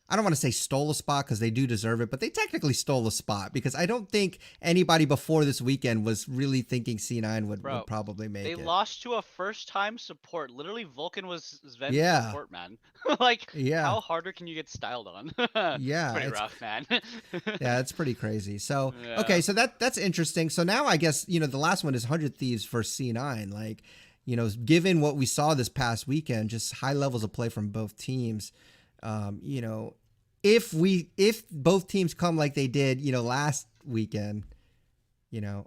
I don't want to say stole a spot because they do deserve it, but they technically stole a spot because I don't think anybody before this weekend was really thinking C9 would probably make They it. lost to a first-time support. Literally, Vulcan was Sven's Yeah. support, man. Like, Yeah. how harder can you get styled on? Yeah, Pretty it's- rough, man. Yeah, it's pretty crazy. So Yeah. okay, so that's interesting. So now I guess the last one is 100 Thieves for C9. Like, given what we saw this past weekend, just high levels of play from both teams, if both teams come like they did, last weekend,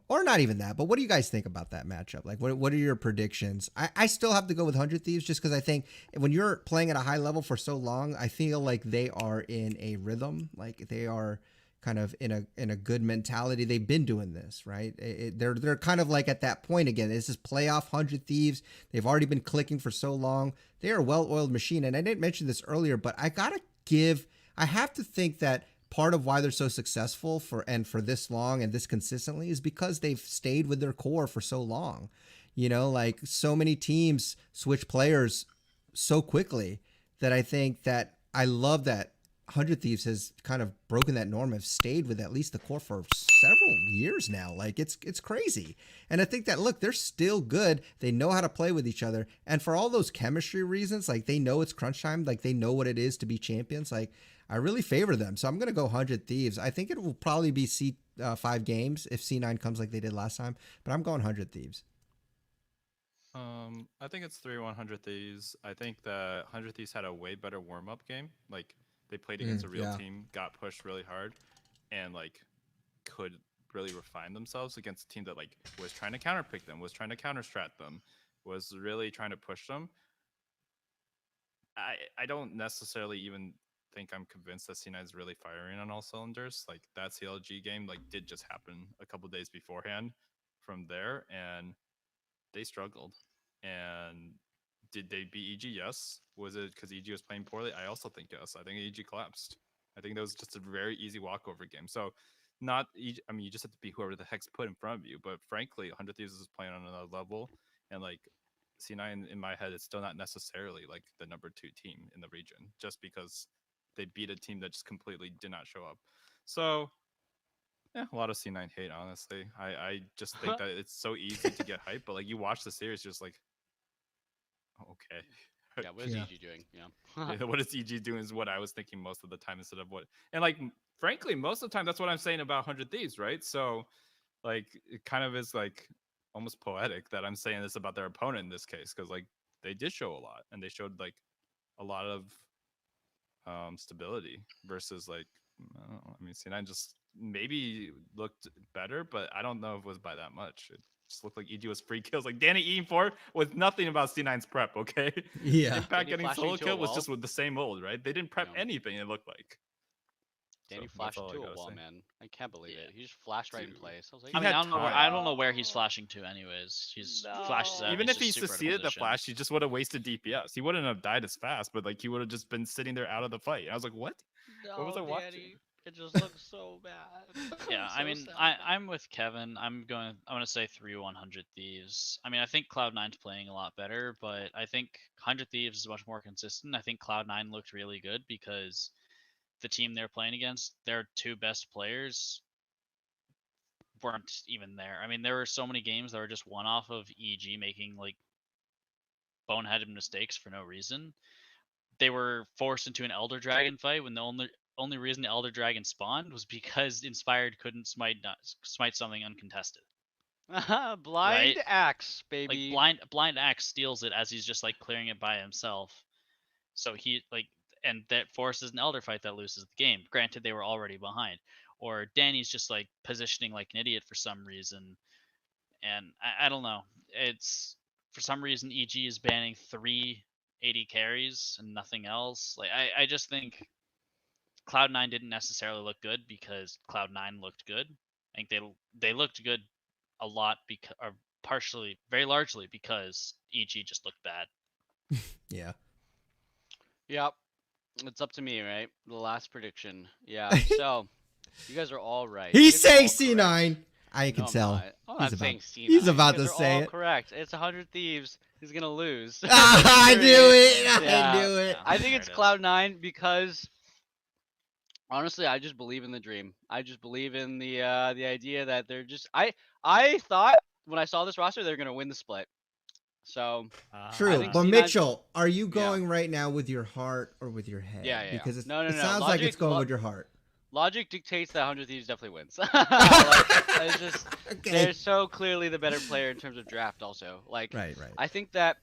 or not even that, but what do you guys think about that matchup? Like, what are your predictions? I still have to go with 100 Thieves just because I think when you're playing at a high level for so long, I feel like they are in a rhythm, like they are kind of in a good mentality. They've been doing this, right? They're kind of like at that point again. This is playoff 100 Thieves. They've already been clicking for so long. They are a well-oiled machine, and I didn't mention this earlier, but I have to think that part of why they're so successful for this long and this consistently is because they've stayed with their core for so long. Like so many teams switch players so quickly that I think that I love that 100 Thieves has kind of broken that norm, have stayed with at least the core for several years now. Like it's crazy. And I think that, look, they're still good. They know how to play with each other. And for all those chemistry reasons, like they know it's crunch time, like they know what it is to be champions. Like I really favor them. So I'm going to go 100 Thieves. I think it will probably be C5 games if C9 comes like they did last time, but I'm going 100 Thieves. I think it's 3-100 Thieves. I think that 100 Thieves had a way better warm-up game. Like, they played against a real team, got pushed really hard, and, like, could really refine themselves against a team that, like, was trying to counterpick them, was trying to counter-strat them, was really trying to push them. I don't necessarily even think I'm convinced that C9 is really firing on all cylinders. Like, that CLG game, like, did just happen a couple days beforehand from there, and they struggled. And did they beat EG? Yes. Was it because EG was playing poorly? I also think yes. I think EG collapsed. I think that was just a very easy walkover game. So, not EG, I mean, you just have to be whoever the heck's put in front of you. But frankly, 100 Thieves is playing on another level, and like C9 in my head, it's still not necessarily like the number 2 team in the region, just because they beat a team that just completely did not show up. So, yeah, a lot of C9 hate, honestly. I just think that it's so easy to get hype, but like you watch the series, just like, okay. Yeah, what is EG doing? Yeah, what is EG doing is what I was thinking most of the time instead of what. And like, frankly, most of the time, that's what I'm saying about 100 Thieves, right? So, like, it kind of is like almost poetic that I'm saying this about their opponent in this case, because like they did show a lot, and they showed like a lot of stability versus like, I mean, C9 just maybe looked better, but I don't know if it was by that much. It just looked like EG was free kills. Like Danny E4 was nothing about C9's prep, okay? Yeah. Impact getting solo kill was just with the same old, right? They didn't prep anything, it looked like. Danny flashed into a wall, man. I can't believe it. He just flashed right in place. I was like, I mean, I don't know where he's flashing to. Anyways, he's flashes out. Even if he succeeded the flash, he just would have wasted DPS. He wouldn't have died as fast, but like he would have just been sitting there out of the fight. I was like, what? What was I watching? It just looks so bad. Yeah, I mean, I'm with Kevin. I'm going to say 3-100 Thieves. I mean, I think Cloud9's playing a lot better, but I think 100 Thieves is much more consistent. I think Cloud9 looked really good because the team they're playing against, their 2 best players weren't even there. I mean, there were so many games that were just one off of EG making like boneheaded mistakes for no reason. They were forced into an Elder Dragon fight when the only reason the Elder Dragon spawned was because Inspired couldn't smite something uncontested. Blind axe, baby. Like blind axe steals it as he's just like clearing it by himself. So he like, and that forces an Elder fight that loses the game. Granted, they were already behind. Or Danny's just like positioning like an idiot for some reason. And I don't know. It's for some reason EG is banning 3 80 carries and nothing else. Like I just think Cloud9 didn't necessarily look good because Cloud9 looked good. I think they looked good a lot because, or partially, very largely because EG just looked bad. Yeah. Yep. It's up to me, right? The last prediction. Yeah. So you guys are all right. He's saying C9. I can tell. I'm not saying C9. He's about to you guys say are all it. Correct. It's 100 Thieves. He's gonna lose. I knew it. Yeah. I knew it. I think it's Cloud9 because honestly, I just believe in the dream. I just believe in the idea that they're just. I thought when I saw this roster they're gonna win the split. So true, but Mitchell, are you going right now with your heart or with your head? Yeah. Because no. it sounds like it's going Logic- with your heart. logic dictates that 100 Thieves definitely wins. Like, it's just Okay. they're so clearly the better player in terms of draft. Also, like, Right, right. I think that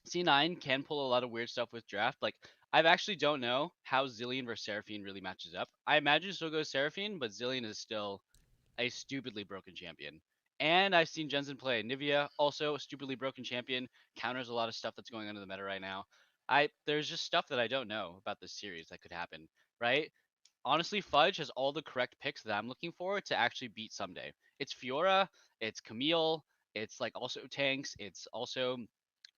C9 can pull a lot of weird stuff with draft. Like, I actually don't know how Zillion versus Seraphine really matches up. I imagine still goes Seraphine, but Zillion is still a stupidly broken champion. And I've seen Jensen play Nivea, also a stupidly broken champion, counters a lot of stuff that's going on in the meta right now. There's just stuff that I don't know about this series that could happen, right? Honestly, Fudge has all the correct picks that I'm looking for to actually beat someday. It's Fiora, it's Camille, it's like also tanks, it's also,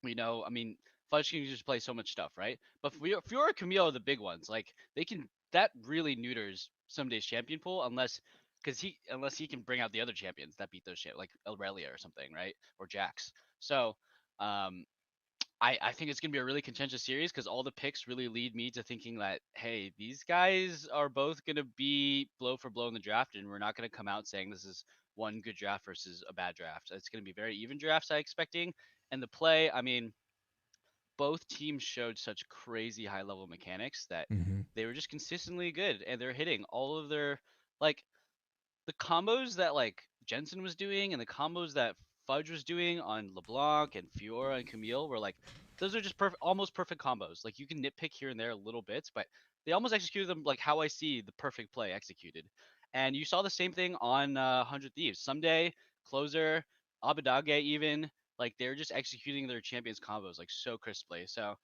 I mean, Fudge can just play so much stuff, right? But Fiora, Camille are the big ones. Like that really neuters someday's champion pool unless he can bring out the other champions that beat those like Aurelia or something, right? Or Jax. So, um, I think it's gonna be a really contentious series because all the picks really lead me to thinking that hey, these guys are both gonna be blow for blow in the draft, and we're not gonna come out saying this is one good draft versus a bad draft. It's gonna be very even drafts I'm expecting, and the play. I mean, both teams showed such crazy high level mechanics that Hmm. they were just consistently good, and they're hitting all of their like the combos that like Jensen was doing and the combos that Fudge was doing on LeBlanc and Fiora and Camille were like those are just perfect, almost perfect combos. Like you can nitpick here and there little bits, but they almost executed them like how I see the perfect play executed. And you saw the same thing on 100 Thieves. Someday, Closer, Abadage even, like they're just executing their champions combos like so crisply. So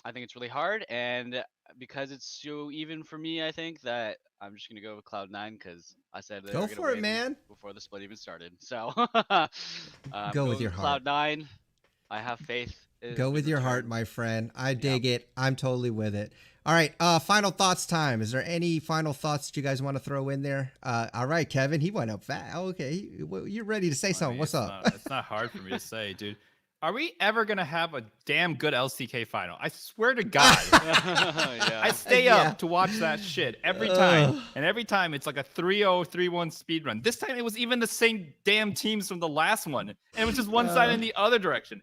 I think it's really hard, and because it's so even for me, I think that I'm just gonna go with Cloud9 because I said they Go were gonna for it, win man. before the split even started. So I'm Go with going your with heart. Cloud9. I have faith. It has Go been with your heart, returned. my friend. I Yeah. dig it. I'm totally with it. All right. Final thoughts time. Is there any final thoughts that you guys want to throw in there? All right, Kevin. He went up fast. Okay. You're ready to say I something. mean, What's up? it's not hard for me to say, dude. Are we ever gonna have a damn good LCK final? I swear to God. I Yeah. stay Yeah. up to watch that shit every time, Ugh. and every time it's like a 3-0, 3-1 speed run. This time it was even the same damn teams from the last one, and it was just one side Uh, in the other direction.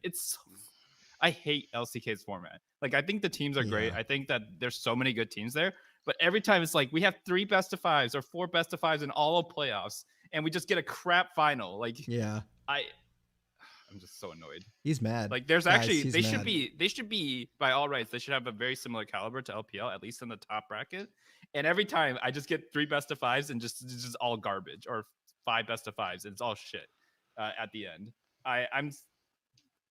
I hate LCK's format. Like I think the teams are great. yeah. I think that there's so many good teams there, but every time it's like we have 3 best of 5s or 4 best of 5s in all of playoffs, and we just get a crap final. Like Yeah. I, I'm just so annoyed. He's mad. Like there's Guys, actually he's mad. they should be by all rights they should have a very similar caliber to LPL at least in the top bracket. And every time I just get 3 best of 5s and just all garbage or 5 best of 5s and it's all shit at the end.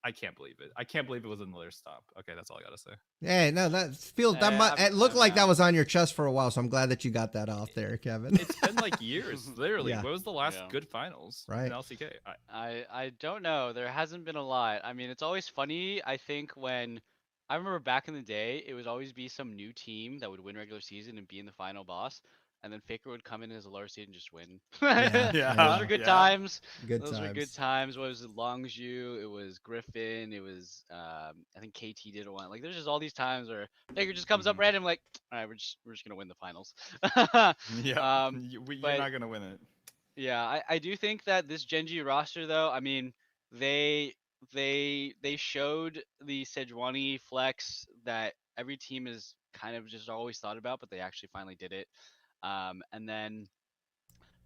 I can't believe it. I can't believe it was another stop. Okay, that's all I gotta say. Hey, no, that feels that it looked like that was on your chest for a while, so I'm glad that you got that off there, Kevin. It's been like years, literally. Yeah. What was the last Yeah. good finals Right. in LCK? I don't know. There hasn't been a lot. I mean, it's always funny. I think when I remember back in the day, it would always be some new team that would win regular season and be in the final boss, and then Faker would come in as a lower seed and just win. Yeah. Yeah, Those were good yeah. times. Good Those were good times. times. What was it? Longzhu. It was Griffin. It was I think KT did one. Like there's just all these times where Faker just comes up Mhm. random like, all right, we're just gonna win the finals. Yeah, you're but not gonna win it. yeah, I do think that this Genji roster though, I mean, they they showed the Sejuani flex that every team has kind of just always thought about, but they actually finally did it. And then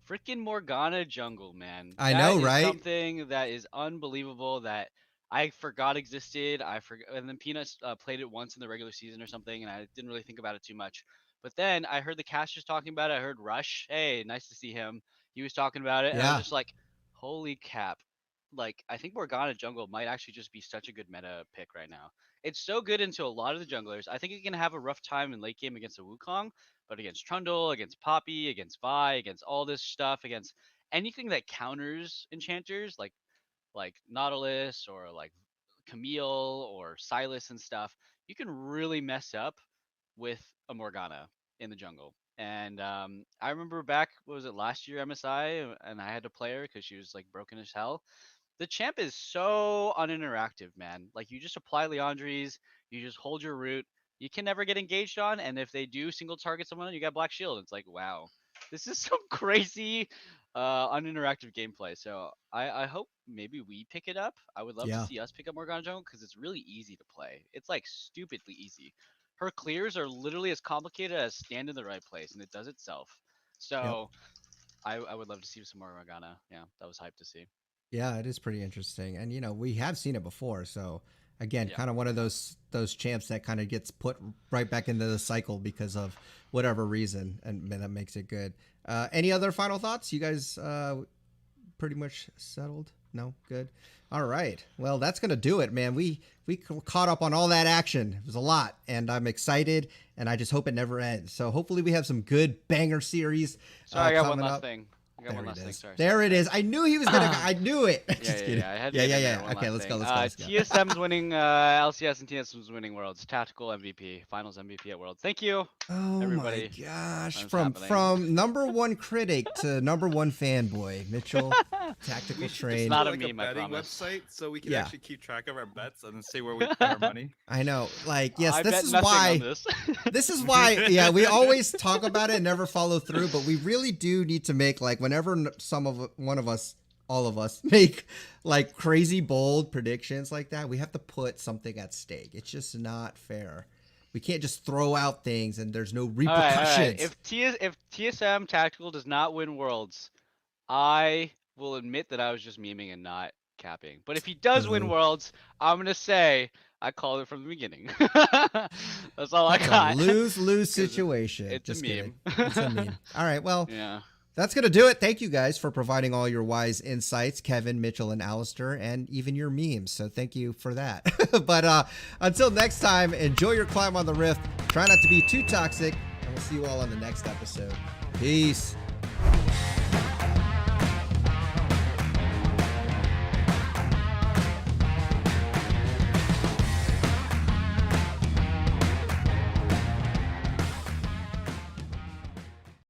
freaking Morgana jungle, man. I That know, is right? something that is unbelievable that I forgot existed. I forgot, and then Peanuts played it once in the regular season or something, and I didn't really think about it too much. But then I heard the casters talking about it. I heard Rush. Hey, nice to see him. He was talking about it, and I was Yeah. just like, holy cap. Like, I think Morgana jungle might actually just be such a good meta pick right now. It's so good into a lot of the junglers. I think it can have a rough time in late game against a Wukong, but against Trundle, against Poppy, against Vi, against all this stuff, against anything that counters enchanters like Nautilus or like Camille or Silas and stuff, you can really mess up with a Morgana in the jungle. And I remember back, what was it, last year MSI, and I had to play her because she was like broken as hell. The champ is so uninteractive, man. Like you just apply Leandries, you just hold your root. You can never get engaged on, and if they do single target someone, you got Black Shield. It's like, wow, this is some crazy, uninteractive gameplay. So I hope maybe we pick it up. I would love to Yeah. see us pick up Morgana Jungle because it's really easy to play. It's like stupidly easy. her clears are literally as complicated as stand in the right place, and it does itself. So I would love to see some more Morgana. Yeah, that was hype to see. Yeah, it is pretty interesting. And we have seen it before, so again, Yeah. kind of one of those champs that kind of gets put right back into the cycle because of whatever reason, and man, that makes it good. Any other final thoughts? You guys pretty much settled? No? Good. All right. Well, that's going to do it, man. We caught up on all that action. It was a lot, and I'm excited, and I just hope it never ends. So hopefully we have some good banger series. Sorry, I got one coming last up. thing. I got one last thing. Sorry. There it is. I knew he was gonna. I knew it. Just kidding. Yeah. I had to get in there, one Okay, last let's go. thing. Let's go. TSM's winning LCS and TSM's winning Worlds. Tactical MVP, Finals MVP at Worlds. Thank you. Oh everybody. my gosh! What's From happening? #1 critic to #1 fanboy, Mitchell. Tactical We should train. just not do, a like, meme, I betting promise. website so we can Yeah. actually keep track of our bets and then see where we put our money. I know. Like, yes, I this bet is nothing why. on this. This is why. Yeah, we always talk about it and never follow through. But we really do need to make, like, whenever one of us, all of us, make like crazy bold predictions like that, we have to put something at stake. It's just not fair. We can't just throw out things and there's no repercussions. All right. If TSM Tactical does not win Worlds, I will admit that I was just memeing and not capping. But if he does win Boo. Worlds, I'm gonna say I called it from the beginning. That's all I It's a got. lose-lose 'Cause situation. it's a Just kidding. meme. It's a meme. All right. Well, Yeah. that's going to do it. Thank you guys for providing all your wise insights, Kevin, Mitchell, and Alistair, and even your memes. So thank you for that. But until next time, enjoy your climb on the Rift. Try not to be too toxic, and we'll see you all on the next episode. Peace.